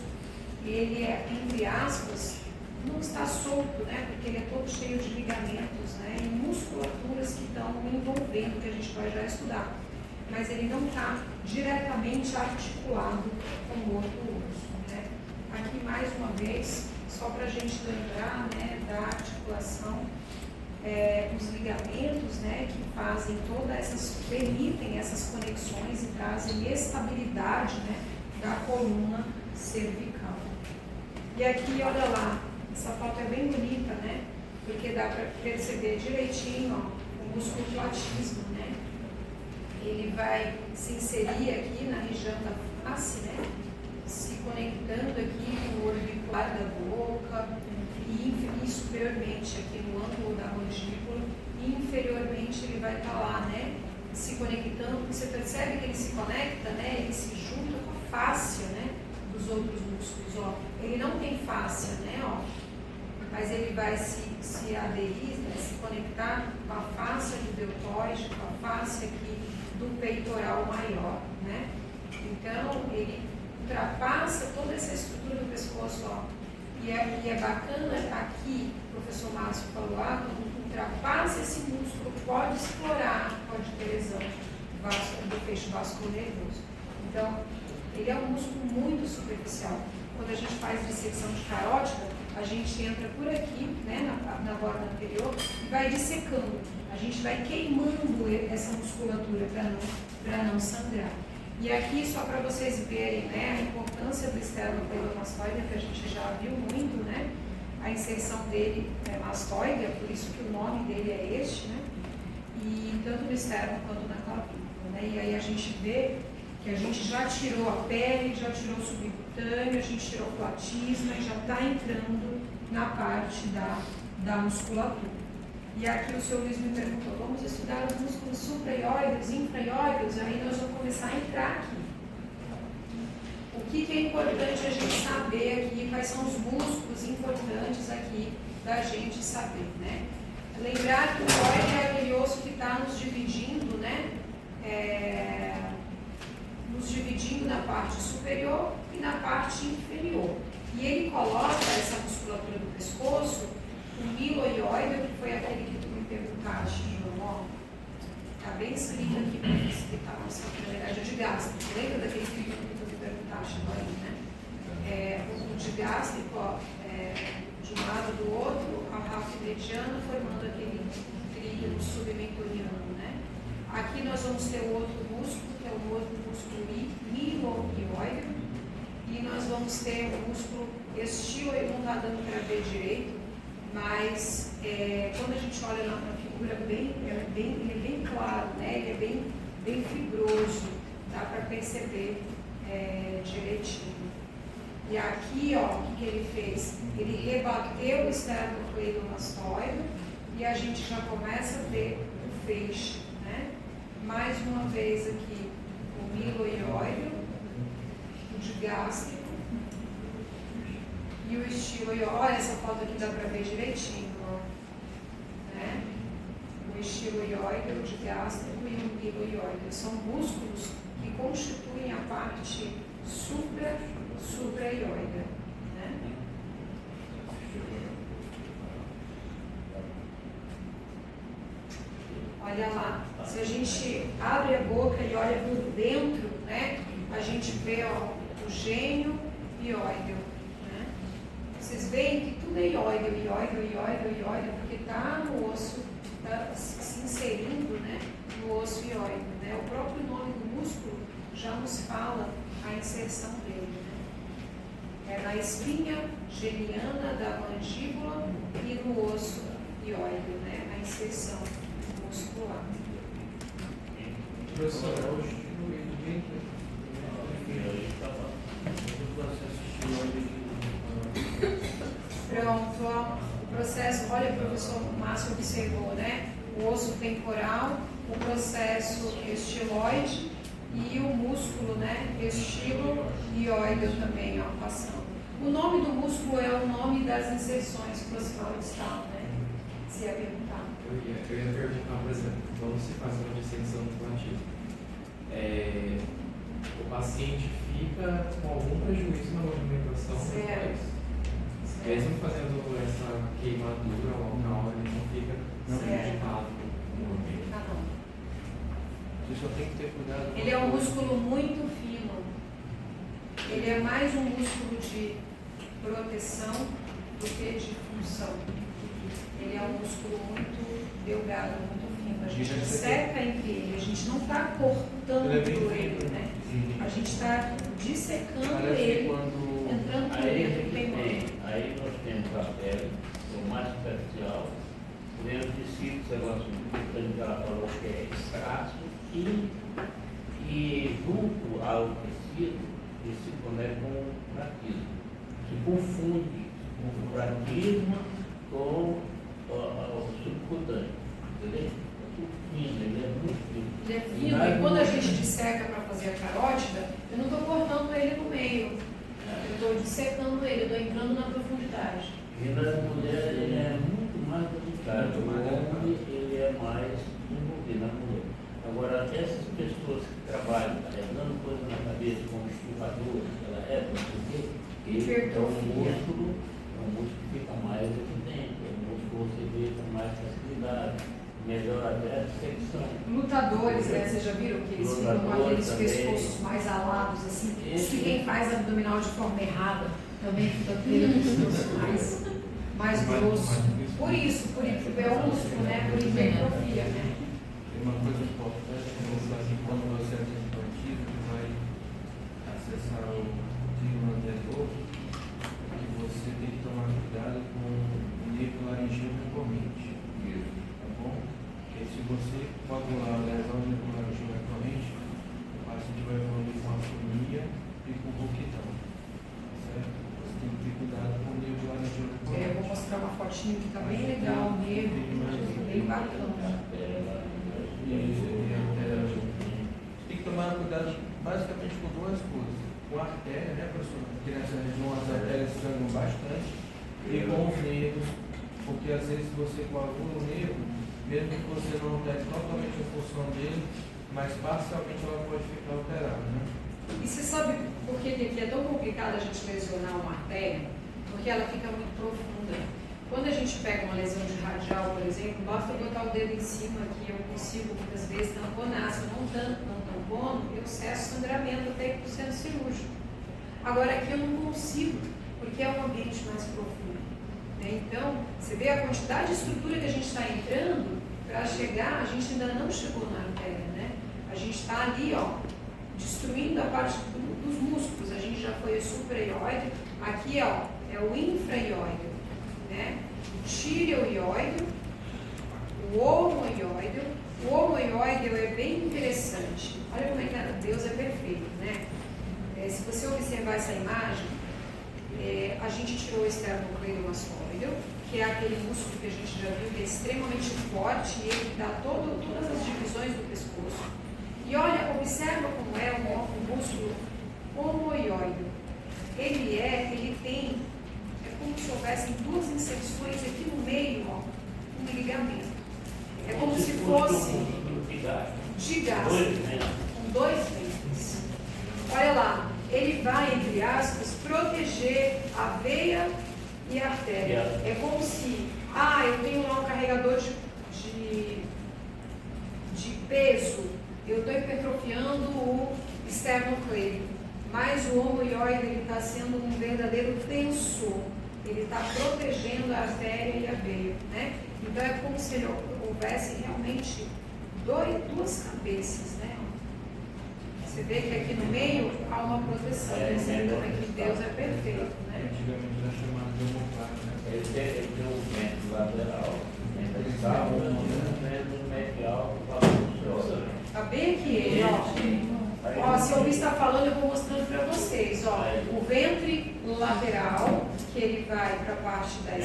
A: Ele é, entre aspas, não está solto, né? Porque ele é todo cheio de ligamentos, né? E musculaturas que estão envolvendo, que a gente vai já estudar. Mas ele não está diretamente articulado com o outro osso, né? Aqui, mais uma vez, só para a gente lembrar, né, da articulação, os ligamentos, né, que fazem permitem essas conexões e trazem estabilidade, né, da coluna cervical. E aqui, olha lá, essa foto é bem bonita, né? Porque dá para perceber direitinho, ó, o músculo platismo, né? Ele vai se inserir aqui na região da face, né? Se conectando aqui com o orbicular da boca e superiormente aqui no ângulo da mandíbula e inferiormente ele vai estar lá, né? Se conectando. Você percebe que ele se conecta, né? Ele se junta com a fáscia, né? Dos outros músculos, ó. Ele não tem fáscia, né? Ó. Mas ele vai se aderir, né? Se conectar com a fáscia do deltoide, com a fáscia aqui do peitoral maior, né? Então, ele ultrapassa toda essa estrutura do pescoço, ó. E é bacana aqui, o professor Márcio falou, quando ultrapassa esse músculo, pode explorar, pode ter lesão do feixe vascular nervoso. Então, ele é um músculo muito superficial. Quando a gente faz dissecção de carótida, a gente entra por aqui, né, na borda anterior, e vai dissecando. A gente vai queimando essa musculatura para não sangrar. E aqui, só para vocês verem, né, a importância do esternocleidomastoide, que a gente já viu muito, né? A inserção dele é mastoide, por isso que o nome dele é este, né? E tanto no externo quanto na clavícula, né? E aí a gente vê que a gente já tirou a pele, já tirou o subcutâneo, a gente tirou o platisma e já está entrando na parte da musculatura. E aqui o senhor Luiz me perguntou, vamos estudar os músculos supraioides, infraioides, aí nós vamos começar a entrar aqui. O que é importante a gente saber aqui, quais são os músculos importantes aqui da gente saber, né? Lembrar que o oide é aquele osso que está nos dividindo, né? Nos dividindo na parte superior e na parte inferior. E ele coloca essa musculatura do pescoço, o miloioide, que foi aquele que tu me perguntaste, João, está bem escrito aqui para facilitar a nossa, na verdade, o digástrico. Lembra daquele que tu me perguntaste agora, né? O digástrico, ó, de um lado do outro, a rafa mediana formando aquele trígono submenturiano, né? Aqui nós vamos ter o outro músculo, que é o outro músculo miloioide, e nós vamos ter o músculo estioide, não está dando para ver direito, mas quando a gente olha na figura, ele é bem claro, né? Ele é bem fibroso, dá para perceber direitinho. E aqui, ó, o que ele fez? Ele rebateu o esternocleidomastoide e a gente já começa a ver o feixe, né? Mais uma vez aqui, o miloioide, o digástrico e o estioide. Olha, essa foto aqui dá para ver direitinho, ó, né? O estioide, o digástrico e o miloioide são músculos que constituem a parte supraioide, né? Olha lá, se a gente abre a boca e olha por dentro, né? A gente vê, ó, o gênio ióideo, né? Vocês veem que tudo é ióideo, porque está no osso, está se inserindo, né, no osso ióideo, né? O próprio nome do músculo já nos fala a inserção dele, né? É na espinha geniana da mandíbula e no osso ióideo, né? A inserção muscular.
D: Professor, hoje
A: Pronto, ó, o processo, olha, o professor Márcio observou, né? O osso temporal, o processo estiloide e o músculo, né? Estiloioide também, ó, passando. O nome do músculo é o nome das inserções proximal-distal, né? Se é perguntar.
G: Eu ia perguntar, por exemplo, quando se faz uma dissecção do platismo, o paciente fica com algum prejuízo na movimentação depois? Mesmo fazendo essa queimadura local, ele não fica prejudicado no ambiente.
A: Tá bom.
D: Você só tem que ter cuidado.
A: Ele é um músculo muito fino. Ele é mais um músculo de proteção do que de função. Ele é um músculo muito delgado, muito fino. A gente seca entre ele, a gente não está cortando ele, né? A gente está dissecando
F: Parece
A: ele,
F: quando
A: entrando por
F: aí
A: dentro, queimando.
F: aí nós temos a pele, que é o mais superficial, temos tecidos, que ela falou que é extrato, e junto ao tecido, ele se conecta com o fraquismo. Se confunde o fraquismo com o subcutâneo, entendeu? Ele é muito fino.
A: Ele é fino e quando a gente disseca para fazer a carótida, eu não estou cortando ele no meio. Eu estou dissecando ele, eu estou entrando na profundidade.
F: E na mulher ele é muito mais delicado, o homem ele é mais envolvido na mulher. Agora, essas pessoas que trabalham carregando coisa na cabeça, como estufador, ela é porque ele é um músculo que fica mais evidente, é um músculo que você vê com mais facilidade, melhor até a dissecção.
A: Lutadores, né? Vocês já viram que eles ficam com aqueles pescoços mais alados, assim? Diz que quem faz abdominal de forma errada também fica com aquele pescoço mais grosso. Por isso, porque é um músculo, né? Por hipertrofia, né?
D: Tem uma coisa importante que quando você é desinfantivo, que vai acessar o signo anterior, que você tem que tomar cuidado com o nível laringeu recorrente. Tá bom? Porque se você coagular a lesão do nível laringeu recorrente, o paciente vai evoluir com afonia e com rouquidão. Certo? Você tem que ter cuidado com o nível laringeu recorrente.
A: Eu vou mostrar uma fotinho que tá bem legal mesmo, bem bacana.
D: Tem que tomar cuidado basicamente com duas coisas. Com a artéria, né, professor? Porque nessa região as artérias sangram bastante. E com os nervos, porque às vezes você coagula o nervo, mesmo que você não altere totalmente a função dele, mas parcialmente ela pode ficar alterada, né?
A: E você sabe por que é tão complicado a gente lesionar uma artéria? Porque ela fica muito profunda. Quando a gente pega uma lesão de radial, por exemplo, basta botar o dedo em cima, que eu consigo muitas vezes tamponar. Se eu não tampono, eu cesso sangramento até que sendo cirúrgico. Agora aqui eu não consigo, porque é um ambiente mais profundo. Né? Então, você vê a quantidade de estrutura que a gente está entrando, para chegar, a gente ainda não chegou na artéria, né? A gente está ali, ó, destruindo a parte dos músculos. A gente já foi o supraioide, aqui, ó, é o infraioide. Né? O tireoióide, o homoióide. O homoióide é bem interessante. Olha como é que Deus é perfeito, né? Se você observar essa imagem, a gente tirou o esternocleidomastoide, que é aquele músculo que a gente já viu que é extremamente forte e ele dá todas as divisões do pescoço. E olha, observa como é um músculo homoióide. Ele tem como se houvessem duas inserções aqui no meio, ó, um ligamento. É como se fosse de gás, com dois dentes. Olha lá, ele vai, entre aspas, proteger a veia e a artéria. É como se, eu tenho lá um carregador de peso, eu estou hipertrofiando o esternocleido, mas o homoióide está sendo um verdadeiro tensor. Ele está protegendo a artéria e a veia, né? Então é como se ele houvesse realmente duas cabeças, né? Você vê que aqui no meio há uma proteção, né? Que Deus é perfeito, né?
D: Antigamente era chamado de homoplata, né?
F: Ele tem um vento lateral, vento medial,
A: Está bem aqui ele, ó. Se eu estar falando, eu vou mostrando para vocês, ó. O ventre lateral, que ele vai para a parte da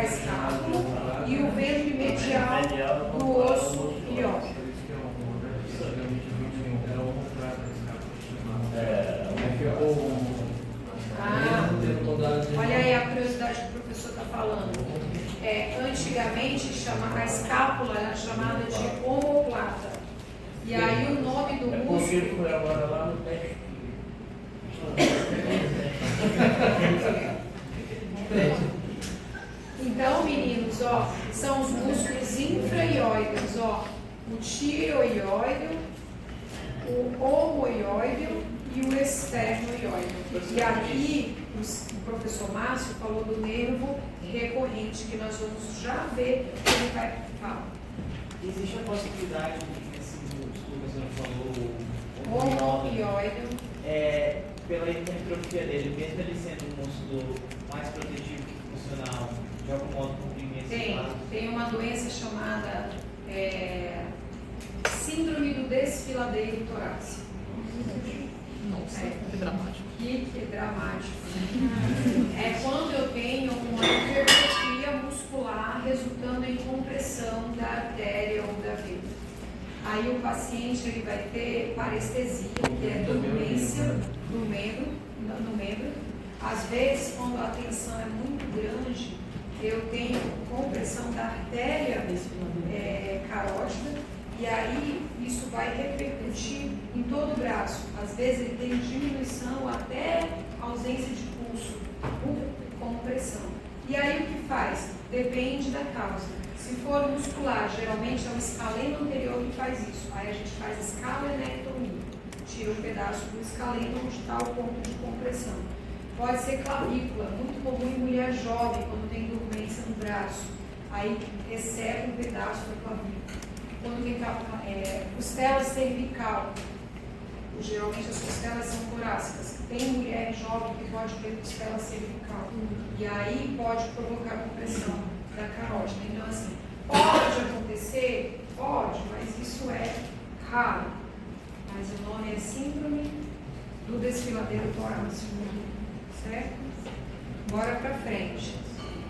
A: escápula, e o ventre medial do osso iliótico. Olha aí a curiosidade que o professor está falando. Antigamente a escápula era chamada de omoplata. E aí o nome do músculo.
F: Foi agora lá no teste.
A: tireoióideo, o homoióideo e o esternoióideo. E aqui o professor Márcio falou do nervo recorrente, que nós vamos já ver que ele vai falar.
H: Existe a possibilidade de esse músculo que a senhora falou,
A: Homoióideo.
H: pela hipertrofia dele, mesmo ele sendo um músculo mais protetivo que funcional, de algum modo comprimir esse espaço?
A: Tem uma doença chamada síndrome do desfiladeiro torácico.
E: Nossa, que dramático.
A: Que dramático. É quando eu tenho uma hipertrofia muscular resultando em compressão da artéria ou da veia. Aí o paciente ele vai ter parestesia, que é dormência no membro. Às vezes, quando a tensão é muito grande, eu tenho compressão da artéria carótida, e aí isso vai repercutir em todo o braço. Às vezes ele tem diminuição até ausência de pulso por compressão. E aí o que faz? Depende da causa. Se for muscular, geralmente é o escaleno anterior que faz isso. Aí a gente faz escalenectomia. Tira um pedaço do escaleno onde está o ponto de compressão. Pode ser clavícula, muito comum em mulher jovem, quando tem dormência no braço. Aí recebe um pedaço da clavícula. Quando tem costela cervical, geralmente as costelas são torácicas. Tem mulher jovem que pode ter costela cervical. E aí pode provocar compressão da carótida. Então, assim, pode acontecer? Pode, mas isso é raro. Mas o nome é síndrome do desfiladeiro torácico. Certo? Bora pra frente.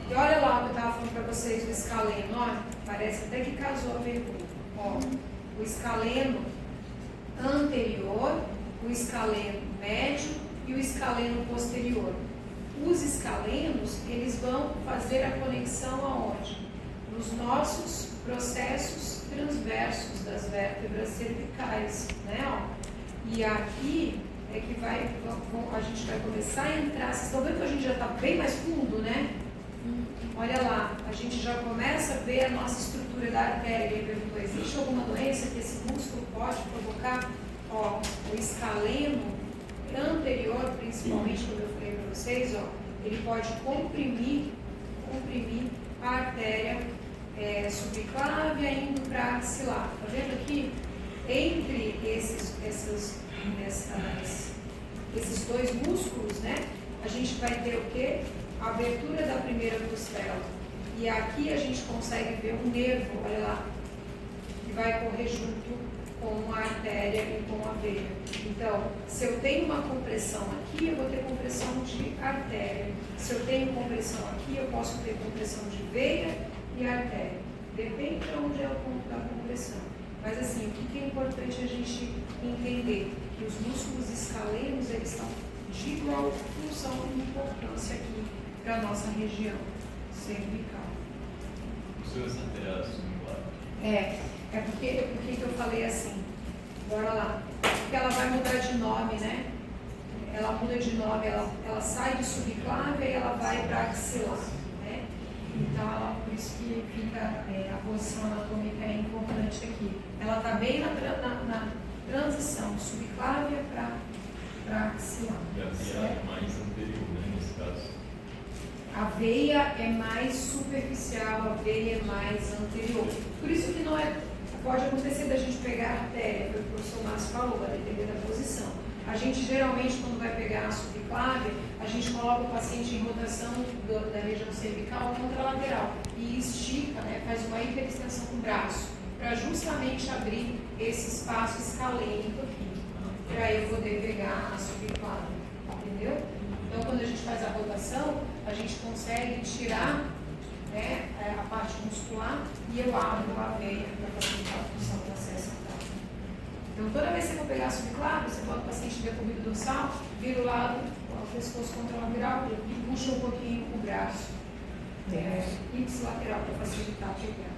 A: E olha lá o que eu estava falando para vocês do escaleno. Olha, parece até que casou a pergunta. Ó, o escaleno anterior, o escaleno médio e o escaleno posterior. Os escalenos, eles vão fazer a conexão aonde? Nos nossos processos transversos das vértebras cervicais, né? Ó. E aqui é que a gente vai começar a entrar. Vocês estão vendo que a gente já está bem mais fundo, né? Olha lá, a gente já começa a ver a nossa estrutura da artéria. Ele perguntou, existe alguma doença que esse músculo pode provocar? Ó, o escaleno anterior, principalmente, como eu falei para vocês, ó, ele pode comprimir a artéria subclávia indo para a axilar. Tá vendo aqui? Entre esses dois músculos, né? A gente vai ter o quê? A abertura da primeira costela. E aqui a gente consegue ver um nervo, olha lá, que vai correr junto com a artéria e com a veia. Então, se eu tenho uma compressão aqui, eu vou ter compressão de artéria. Se eu tenho compressão aqui, eu posso ter compressão de veia e artéria. Depende de onde é o ponto da compressão. Mas assim, o que é importante a gente entender? Que os músculos escalenos, eles estão de igual função e importância aqui para a nossa região cervical.
C: Segurança anterior subclávia.
A: Por que eu falei assim? Bora lá. Porque ela vai mudar de nome, né? Ela muda de nome, ela sai de subclávia e ela vai para axilar, né? Então, por isso que fica a posição anatômica é importante aqui. Ela está bem na transição, subclávia para axilar.
C: E a veia é mais anterior, né, nesse caso.
A: A veia é mais superficial, a veia é mais anterior. Por isso que não é. Pode acontecer da gente pegar a artéria, que o professor Márcio falou, vai depender da posição. A gente geralmente, quando vai pegar a subclávia, a gente coloca o paciente em rotação da região cervical contralateral e estica, né, faz uma hiperextensão do braço, para justamente abrir esse espaço escalênico aqui, para eu poder pegar a subclávia, entendeu? Então, quando a gente faz a rotação, a gente consegue tirar, né, a parte muscular e eu abro a veia para facilitar a função do acesso central. Então, toda vez que você for pegar a subclávia, você bota o paciente decúbito dorsal, vira o lado, o pescoço contralateral e puxa um pouquinho o braço. Ipsilateral para facilitar pegar.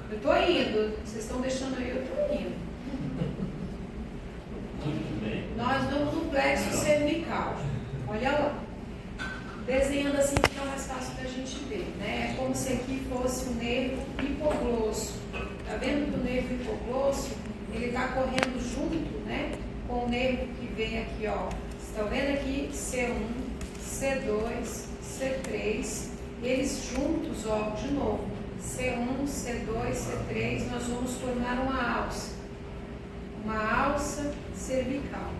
A: Eu estou indo, vocês estão deixando aí, eu estou indo.
F: Muito bem.
A: Nós vamos no plexo cervical. Olha lá. Desenhando assim fica mais fácil da gente ver, né? É como se aqui fosse o nervo hipoglosso. Está vendo que o nervo hipoglosso, ele está correndo junto, né? Com o nervo que vem aqui, ó. Vocês estão vendo aqui? C1, C2, C3. Eles juntos, ó, de novo. C1, C2, C3, nós vamos formar uma alça cervical,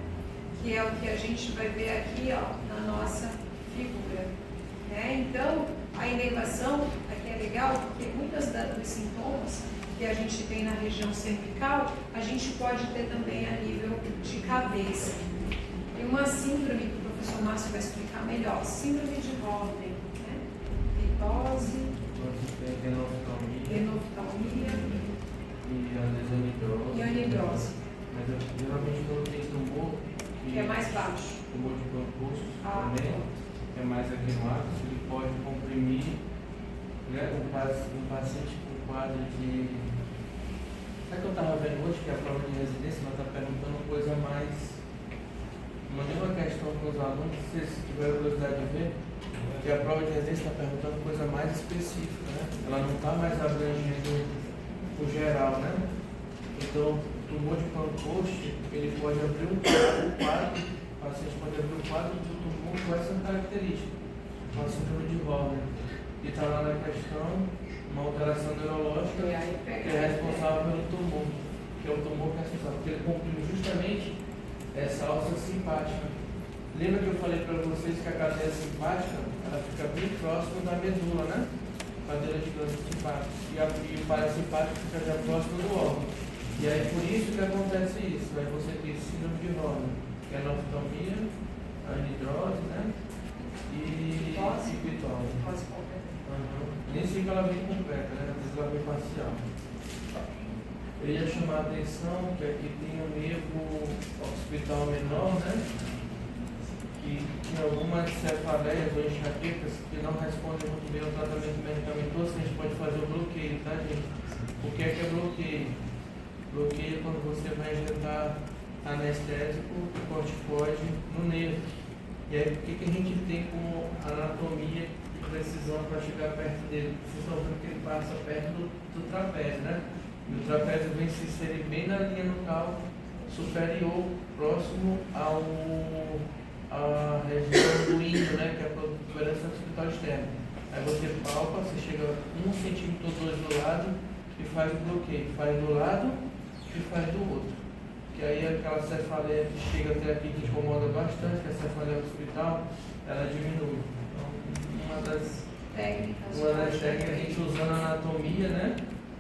A: que é o que a gente vai ver aqui, ó, na nossa figura, né? Então, a inervação aqui é legal, porque muitos dos sintomas que a gente tem na região cervical, a gente pode ter também a nível de cabeça. E uma síndrome que o professor Márcio vai explicar melhor, síndrome de Rodney, né? Litose, enoftalmia
D: e
A: e anidrose,
D: Mas geralmente quando tem tumor,
A: que é mais baixo.
D: tumor de concurso
A: Ah,
D: também, que é mais aqui no ápice, ele pode comprimir, né, um paciente com quadro de... Sabe que eu estava vendo hoje que a prova de residência ela está perguntando coisa mais... Mandei uma questão para os alunos, se vocês tiveram curiosidade de ver, que a prova de residência está perguntando coisa mais específica, né? Ela não está mais abrangendo o geral, né? Então, o tumor de Pancoast, ele pode abrir um quadro, o paciente pode abrir um quadro do tumor com essa característica, uma síndrome de Rodney. E está lá na questão uma alteração neurológica que é responsável pelo tumor, que é o tumor que é responsável, porque ele comprime justamente essa alça simpática. Lembra que eu falei para vocês que a cadeia simpática ela fica bem próxima da medula, né? Cadeira de glândulas simpáticas. E o parasimpático fica já próximo do órgão. E aí por isso que acontece isso. Aí você tem síndrome de Rodney, que é a enoftalmia, a anidrose, né? E pitose. Nem sei que ela vem completa, né? Às vezes ela vem parcial. Eu ia chamar a atenção que aqui tem um nervo occipital menor, né? Que tem algumas cefaleias ou enxaquecas que não respondem muito bem ao tratamento medicamentoso, a gente pode fazer o bloqueio, tá, gente? O que é bloqueio? Bloqueio quando você vai injetar anestésico, corticoide no nervo. E aí, o que a gente tem como anatomia de precisão para chegar perto dele? Vocês estão vendo que ele passa perto do trapézio, né? E o trapézio vem se inserir bem na linha nucal superior, próximo à região do índio, né? Que é a protuberância occipital externa. Aí você palpa, você chega 1 centímetro ou 2 do lado e faz o bloqueio. Faz do lado e faz do outro. Que aí aquela cefaleia que chega até aqui, que incomoda bastante, que é a cefaleia occipital, ela diminui. Então, uma das técnicas a gente usando a anatomia, né?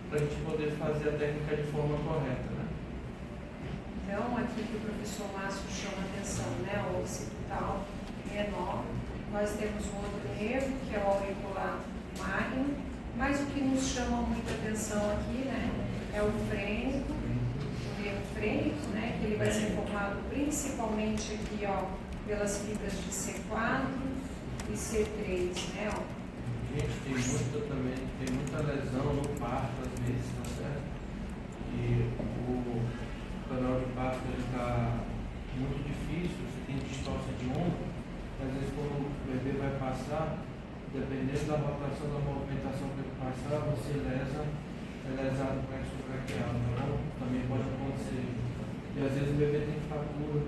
D: Para a gente poder fazer a técnica de forma correta, né?
A: Então, aqui que o professor Márcio chama atenção, né? O occipital menor. Nós temos um outro nervo, que é o auricular magno, mas o que nos chama muita atenção aqui, né? É o frênico, o nervo frênico, né? Que ele vai ser formado principalmente aqui, ó, pelas fibras de C4 e C3, né? Ó.
D: Gente, tem muita lesão no parto às vezes, tá certo? E o canal de parto está muito difícil, você tem distorção de ombro, às vezes quando o bebê vai passar, dependendo da rotação da movimentação que ele passar, você é lesado com plexo braquial, então também pode acontecer. E às vezes o bebê tem fratura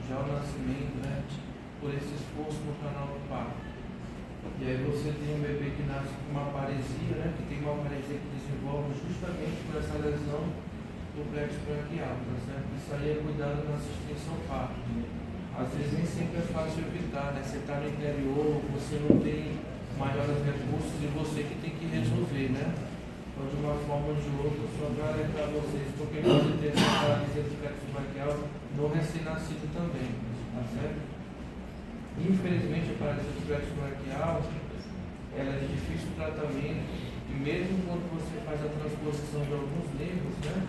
D: já ao nascimento, né? Por esse esforço no canal do parto. E aí você tem um bebê que nasce com uma paresia, né? Que tem uma paresia que desenvolve justamente por essa lesão do plexo braquial, tá certo? Isso aí é cuidado na assistência ao parto. Às vezes nem sempre é fácil evitar, né? Você está no interior, você não tem maiores recursos e você que tem que resolver, né? Então, de uma forma ou de outra, só para alertar vocês, porque pode ter essa paralisia do plexo braquial no recém-nascido também, tá certo? Infelizmente, a paralisia do plexo braquial ela é de difícil tratamento e mesmo quando você faz a transposição de alguns nervos, né,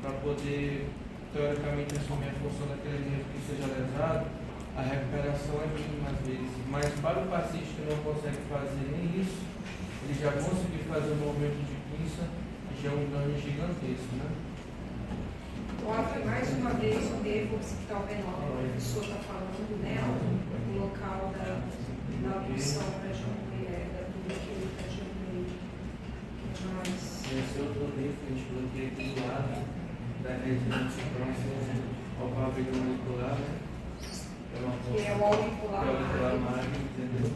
D: para poder teoricamente assumir a função daquele nervo que seja lesado, a recuperação é mínima às vezes. Mas para o paciente que não consegue fazer nem isso, ele já conseguiu fazer um movimento de pinça, já é um ganho gigantesco, né?
A: Mais uma vez o nervo occipital menor, o professor está falando, né? O local da abdução da bloqueio da geometria.
D: Esse outro nervo que a gente bloqueia retinite próxima ao pavio auricular, né?
A: Que é o auricular
D: magro, entendeu?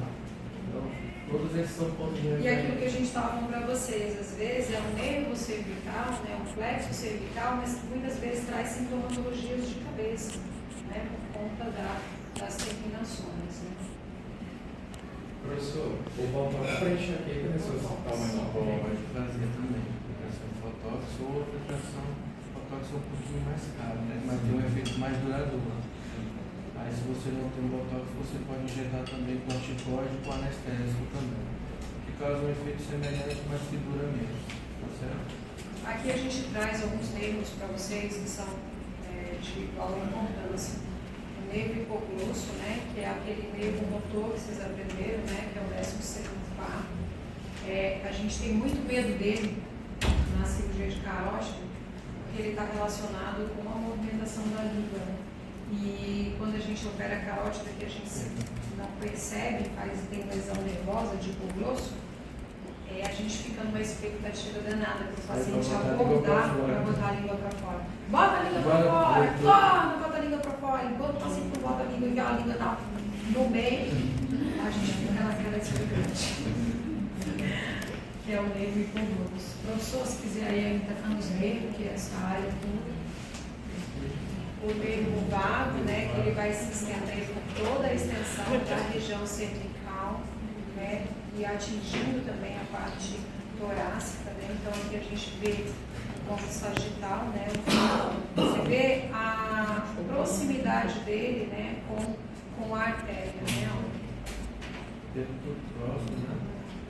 D: Então, todos esses são pontos de
A: E
D: referência.
A: aquilo que a gente estava falando para vocês, às vezes é um nervo cervical, né, um flexo cervical, mas que muitas vezes traz sintomatologias de cabeça, né, por conta das terminações. Né.
G: Professor, o botox para enxaqueca necessitar mais uma
D: Pode fazer também, filtração de botox ou filtração. Botox é um pouquinho mais caro, né? Mas tem um efeito mais duradouro. Aí se você não tem botox, você pode injetar também com corticóide e com anestésico também. Que causa um efeito semelhante, mas que dura menos. Tá certo?
A: Aqui a gente traz alguns nervos para vocês que são de igual importância. O nervo hipoglosso, né, que é aquele nervo motor que vocês aprenderam, né, que é o 12º par. A gente tem muito medo dele na cirurgia de carótida, porque ele está relacionado com a movimentação da língua. Né? E quando a gente opera a carótida, que a gente não percebe, tem lesão nervosa de hipoglosso, a gente fica numa expectativa danada para o paciente acordar para botar a língua para fora. Bota a língua para fora, acorda, bota a língua para fora. Enquanto o paciente não bota a língua e a língua está no meio, a gente fica naquela expectativa. Que é o nervo hipoglosso. Professor, se quiser aí entrar nos nervos, que é essa área toda. O nervo vago, né, que ele vai se estender por toda a extensão da região cervical, né, e atingindo também a parte torácica, né, então aqui a gente vê o ponto sagital, né, você vê a proximidade dele, né, com a artéria, né,
D: Tempo tudo próximo, né?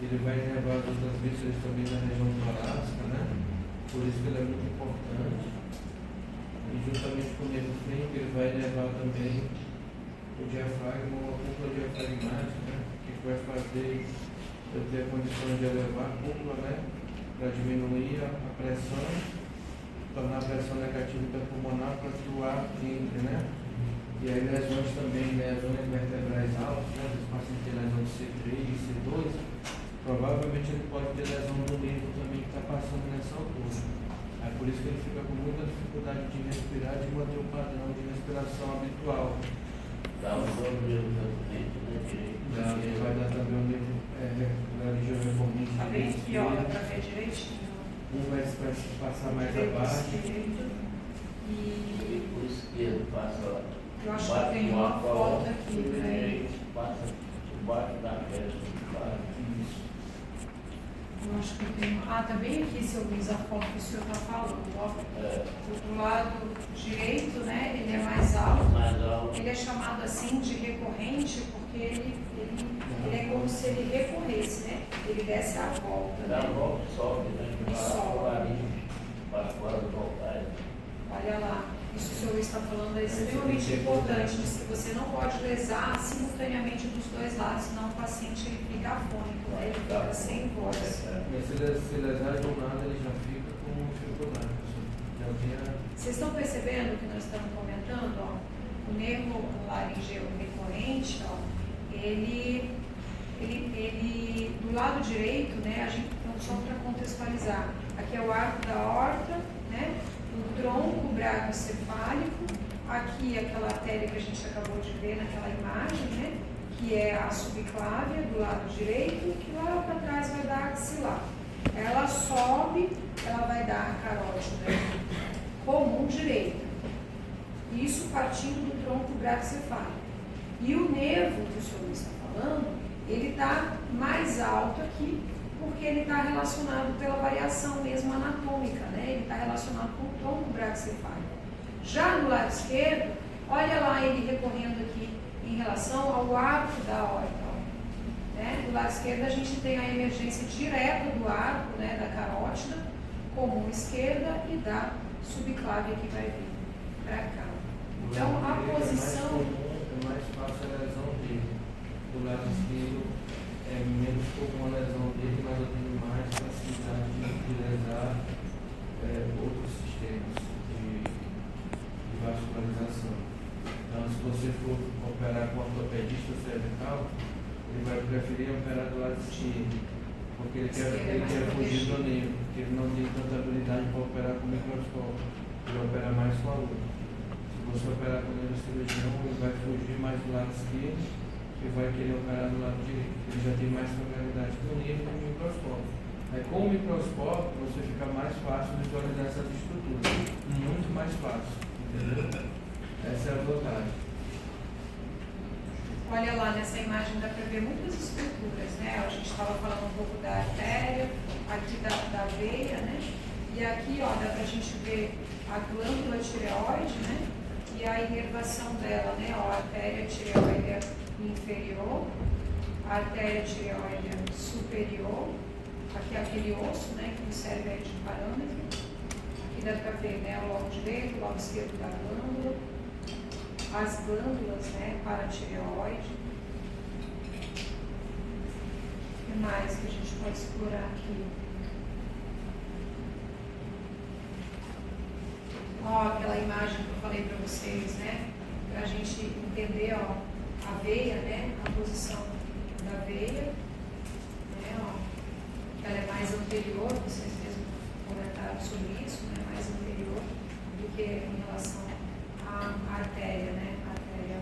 D: Ele vai inervar as outras vísceras também na região torácica, né? Por isso que ele é muito importante. E juntamente com o nervo fêmur, ele vai inervar também o diafragma, uma cúpula diafragmática, né? Que vai fazer eu ter a condição de elevar a cúpula, né? Para diminuir a pressão, tornar a pressão negativa interpulmonar para que o ar entre, né? E aí lesões também, né? Lesões vertebrais altas, né? Os pacientes têm lesão de C3 e C2, provavelmente ele pode ter lesão do nervo também que está passando nessa altura. É por isso que ele fica com muita dificuldade de respirar e de manter o padrão de respiração habitual.
F: Dá um bom nervo também, né?
D: Ele vai dar também um nervo da região reformista.
A: tá bem aqui, olha para ver direitinho.
D: Um vai passar mais abaixo.
A: E
F: o esquerdo passa lá.
A: eu acho que tem uma foto aqui,
F: o
A: né?
F: direito passa debaixo da perna.
A: Eu acho que tem. Tá bem aqui, seu Luiz, a foto que o senhor está falando. Ó. Do lado direito, né? Ele é mais alto.
F: Mais alto.
A: Ele é chamado assim de recorrente porque ele é como se ele recorresse, né? Ele desce a volta.
F: Dá a
A: Né?
F: volta, sobe, né?
A: E sobe.
F: Para fora do voltar.
A: Olha lá. Isso que o senhor Luiz está falando é extremamente importante. Diz que você não pode lesar simultaneamente dos dois lados, senão o paciente ele fica afônico, né? Ele fica sem voz.
D: Mas se lesar do nada, ele já fica com dificuldade.
A: Vocês estão percebendo o que nós estamos comentando? Ó? O nervo laringeu recorrente, ó, ele do lado direito, né, a gente, então, só para contextualizar, aqui é o arco da aorta, né, o tronco braquiocefálico, aqui aquela artéria que a gente acabou de ver naquela imagem, né, que é a subclávia do lado direito, que lá para trás vai dar axilar. Ela sobe, ela vai dar a carótida comum direita. Isso partindo do tronco braquiocefálico. E o nervo que o senhor está falando, ele está mais alto aqui, porque ele está relacionado pela variação mesmo anatômica, né? Ele está relacionado com o tronco braquiocefálico. Já no lado esquerdo, olha lá ele recorrendo aqui em relação ao arco da aorta. Né? Do lado esquerdo a gente tem a emergência direta do arco, né, da carótida, comum esquerda e da subclávia que vai vir para cá. Então a posição...
D: É mais fácil a lesão dele. Do lado esquerdo é menos comum a lesão dele, mas eu tenho mais facilidade de lesar outros sistemas de vascularização. Então, se você for operar com ortopedista cervical, ele vai preferir operar do lado esquerdo, porque ele quer fugir do nervo, porque ele não tem tanta habilidade para operar com microscópio. ele opera mais com a outra. Se você operar com o neurocirurgião, ele vai fugir mais do lado esquerdo e vai querer operar do lado direito. Ele já tem mais familiaridade com o livro e com o microscópio. Aí com o microscópio você fica mais fácil visualizar essas estruturas. Muito mais fácil. Entendeu? Essa é a vantagem.
A: Olha lá, nessa imagem dá para ver muitas estruturas, né? A gente estava falando um pouco da artéria, aqui da veia, né? E aqui, ó, dá para a gente ver a glândula tireoide, né? E a inervação dela, né? Ó, a artéria tireoide inferior, a artéria tireoide superior, aqui é aquele osso, né? Que serve aí de parâmetro. Aqui dá para ver, né? O lobo direito, o lobo esquerdo da glândula. As glândulas, né, paratireoide. O que mais que a gente pode explorar aqui? Ó, aquela imagem que eu falei para vocês, né, para a gente entender, ó, a veia, né, a posição da veia, né, ó, ela é mais anterior, vocês mesmos comentaram sobre isso, né, mais anterior do que em relação a artéria, né? A artéria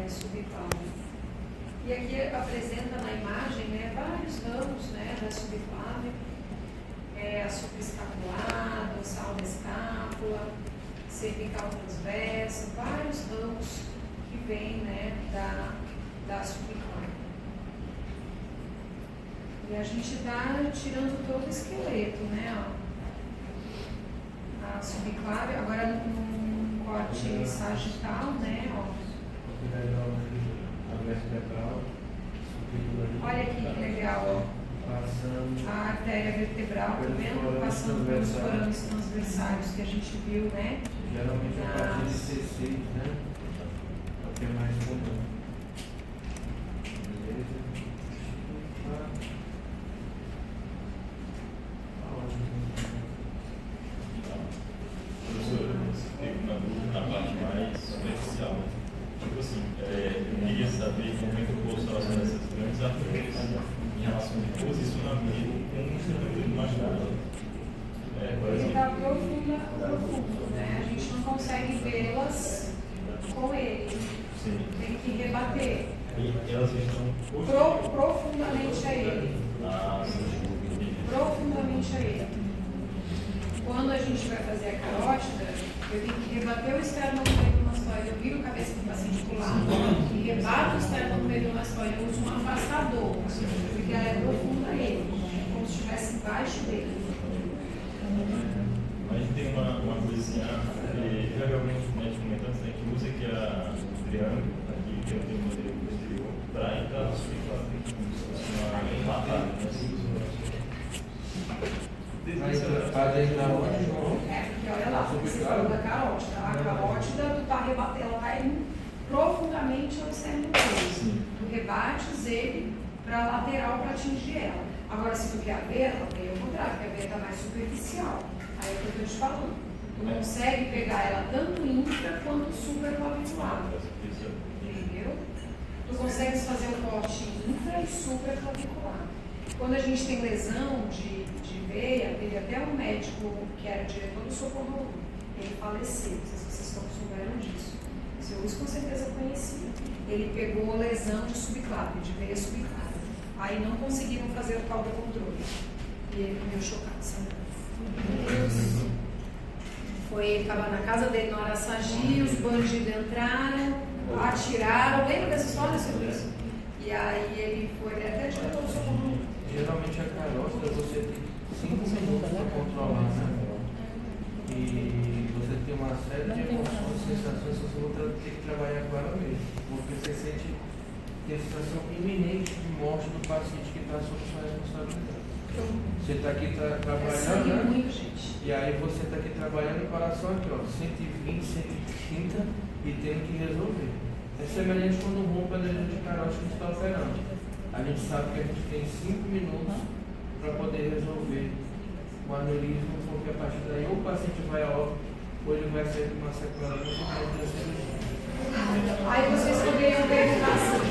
A: subclave. E aqui apresenta na imagem, né, vários ramos, né, da subclave, a supraescapular, dorsal da escápula, cervical transversa, vários ramos que vêm, né, da subclave. E a gente está tirando todo o esqueleto, né, ó. A subclave, agora num corte sagital, né, ó. Olha aqui que legal, ó. A artéria vertebral, tá vendo? Passando pelos forames transversários que a gente viu, né?
D: Geralmente a partir de C6, né? É o que é mais comum. Beleza?
C: Professor, eu fico na dúvida na parte mais superficial. Tipo assim, eu queria saber como é que eu posso relacionar essas grandes artérias em relação de posicionamento com o instrumento machucado. Por
A: Ele
C: exemplo,
A: está profundo, né? A gente não consegue vê-las com ele.
C: sim.
A: Tem que rebater
C: E elas estão
A: profundamente a ele.
C: sim.
A: Profundamente a ele. Quando a gente vai fazer a carótida, eu tenho que rebater o esternocleidomastoide. Eu viro a cabeça do paciente para o lado e rebato o esternocleidomastoide. Eu uso um afastador, porque ela é profunda a ele, como se estivesse embaixo dele.
C: Mas tem uma coisinha, eu já vi alguns médicos comentando, né, que usa aqui o triângulo, aqui, que eu tenho um modelo posterior, para entrar no subclave, como se fosse uma empatada, né?
D: Fazer na onde, João?
A: Porque olha lá, você falou da carótida. A carótida, tu tá rebatendo, ela vai profundamente ao esternocleido. Tu rebates ele para a lateral para atingir ela. Agora, se tu quer a veia, ela tem o contrário, porque a veia está mais superficial. Aí é o que eu estou te falando. Tu consegue pegar ela tanto intra quanto supraclavicular. Entendeu? Tu consegues fazer o corte intra e supraclavicular. Quando a gente tem lesão de veia, teve até um médico que era diretor do Socorro, ele faleceu, não sei se vocês estão souberam disso. O seu Luiz com certeza conhecia. Ele pegou lesão de subclave, de veia subclave. Aí não conseguiram fazer o tal do controle. E ele ficou meio chocado, sabe? Ele estava na casa dele no Araçagi, os bandidos entraram, atiraram. Lembra dessa história, seu Luiz? E aí ele foi até diretor do Socorro.
D: Geralmente a carótida você tem 5 minutos para controlar, né? E você tem uma série de emoções, sensações que você vai ter que trabalhar com ela mesmo. Porque você sente a situação iminente de morte do paciente que está sob sua responsabilidade. Você está aqui trabalhando, né?
A: Muito, gente.
D: E aí você está aqui trabalhando o coração aqui, ó, 120, 130 e tendo que resolver. É semelhante quando rompe a lesão de carótida que está operando. A gente sabe que a gente tem 5 minutos para poder resolver o aneurisma, porque a partir daí ou o paciente vai a óbito ou ele vai sair de uma sequela muito grande da cirurgia.
A: Aí vocês poderiam perguntar assim.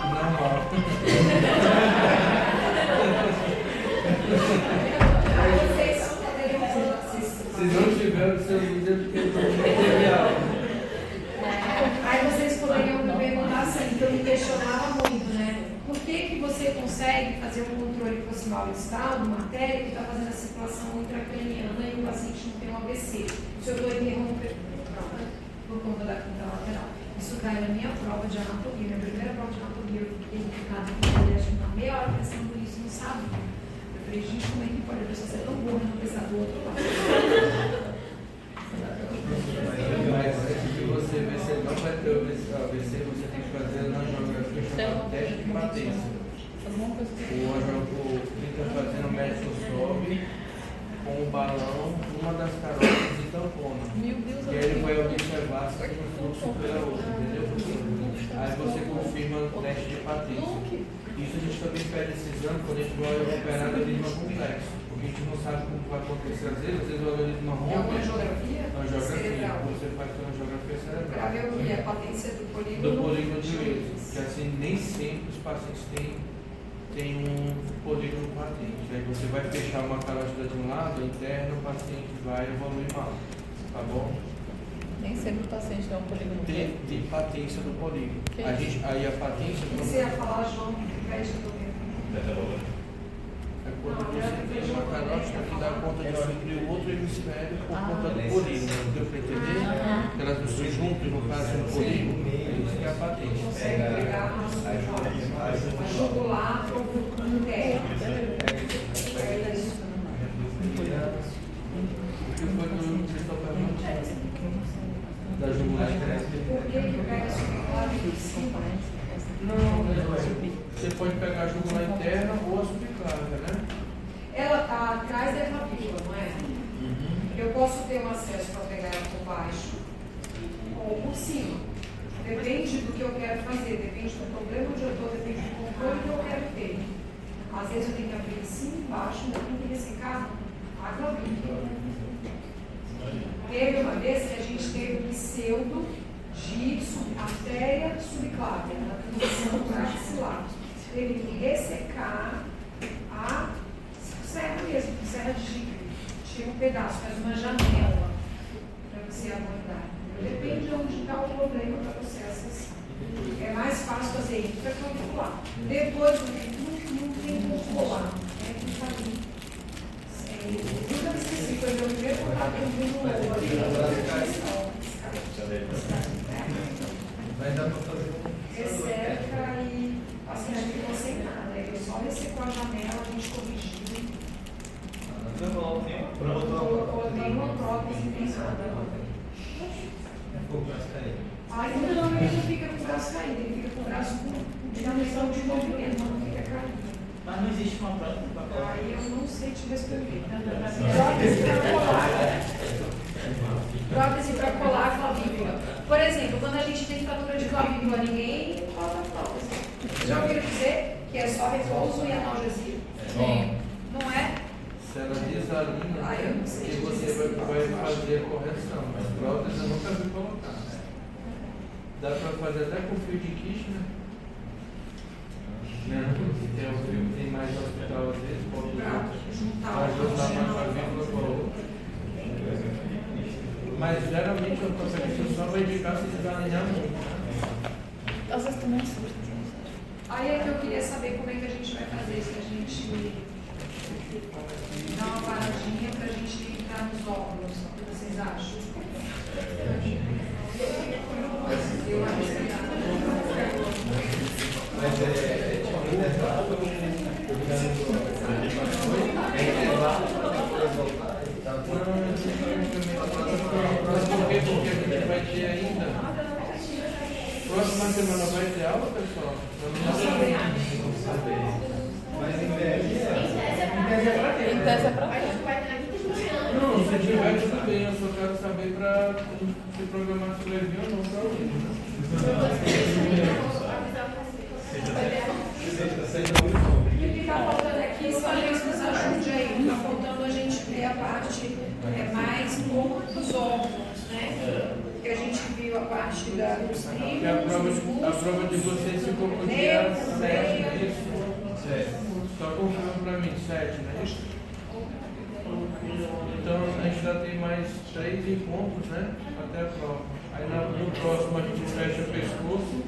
D: Normal.
A: Aí vocês poderiam perguntar assim.
D: Se não
A: consegue fazer um controle proximal distal de uma artéria que está fazendo a circulação intracraniana e o paciente não tem um AVC. Se eu estou interrompendo por conta da contralateral. Isso cai na minha prova de anatomia, minha primeira prova de anatomia, eu fiquei implicada com ele, acho que na meia hora pensando nisso, não sabe. Eu falei, gente, como é que pode a pessoa ser tão boa não pensar do outro lado?
D: Mas se você vê se ele não vai ter o AVC, você tem que fazer na angiografia chamada teste de patência. O que está fazendo, o médico sobe com o balão uma das carotas e tampona. E aí ele vai observar se tem um fluxo pela outra, entendeu? Aí você confirma o teste de patência. Isso a gente também pede esse exame quando a gente vai operar o aneurisma complexo. Porque a gente não sabe como vai acontecer às vezes o aneurisma rompe.
A: É uma angiografia?
D: Angiografia, você faz uma angiografia cerebral.
A: Para ver o que é a patência do polígono.
D: Do polígono de Wilson. Que assim, nem sempre os pacientes têm um polígono patente. Aí você vai fechar uma carótida de um lado, interno, o paciente vai evoluir mal. Tá bom?
E: Nem sempre o paciente tem um polígono.
D: Tem patência do polígono. Aí a patência.
A: Você ia falar, João, que pede do
D: É quando você tem uma carótida que dá conta de suprir o outro hemisfério por conta do polígono. Deu para entender? Elas não se juntam e no caso um polígono. Isso que é a patência.
A: consegue pegar a jugular no pé.
D: O que foi que vocês estão perguntando? Da jugular cresce.
A: Por que pega a jugular em cima?
D: Não, você pode pegar a jugular interna ou a subclávia, né?
A: Ela está atrás da clavícula, não é? Eu posso ter um acesso para pegar ela por baixo ou por cima. Depende do que eu quero fazer, depende do problema onde eu estou, depende do controle que eu quero ter. Às vezes eu tenho que abrir em cima e embaixo, ainda tem que ressecar a clavícula. Teve uma vez que a gente teve um pseudo de artéria subclávia, na transição axilar. Teve que ressecar a serra mesmo, serra de giga. Tinha um pedaço, faz uma janela para você abordar. Depende de onde está o problema para você acessar. É mais fácil fazer intraclavicular. Depois, não tem como colar. É que está ali. Nunca me esqueci, foi meu primeiro contato com o
D: Vai dar para fazer
A: resseca e o paciente ficou sem nada. Ele só ressecou a janela, a gente corrigiu. Colocou uma prótese e tem nada. Aí não, ele não fica com o braço caído, ele fica com o braço com dimensão de movimento, não fica caído.
H: Mas não existe uma prótese para colar.
A: Aí eu não sei te responder. Prótese para colar. Prótese para colar a clavícula. Por exemplo, quando a gente tem fratura de clavícula, ninguém bota prótese. Já ouviram dizer que é só repouso e analgesia? Não é?
D: Se ela desalinha, que você vai fazer a correção. Mas prótese eu nunca vi colocar. Dá para fazer até com fio de quiche, né? Tem mais hospital às vezes, pode juntar uma clavícula com a outra. Mas geralmente o ortopedista só vai indicar se desalinhar muito.
E: Às vezes também surge.
A: Aí é que eu queria saber como é que a gente vai fazer, se a gente dá uma paradinha para a gente entrar nos óculos. O que vocês acham? Eu acho que dá.
D: Porque a gente vai ter ainda. Próxima semana vai ter aula, pessoal?
E: Em tese é pra quê?
D: Não, se tiver tudo bem, eu só quero saber para se programar se vai vir ou não para o
A: O que está faltando aqui, se a gente nos ajude aí, está faltando a gente ver a parte mais dos órgãos, né? Que a gente viu a parte dos trígonos,
D: a prova de vocês ficou com o dia 7, isso? Só confirma para mim, 7, não é isso? Então a gente já tem mais 3 encontros, né? Até a prova. Aí no próximo a gente fecha o pescoço,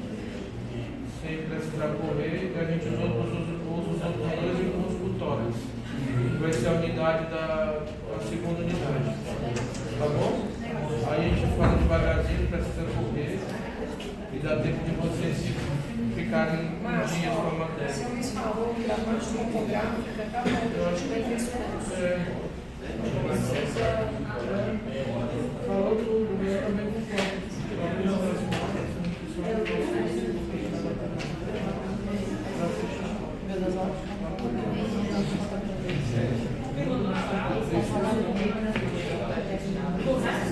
D: sem precisar correr, e a gente usa os dá tempo de vocês ficarem
A: Mas,
D: dias com a
A: ó,
D: matéria.
A: se Luiz falou que a parte topográfica tá bom, a gente vai ver isso antes.
D: Falou tudo, eu também concordo.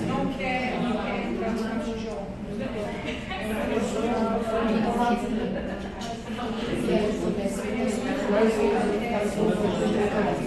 A: Não quer entrar no campo de jogo.
D: Mas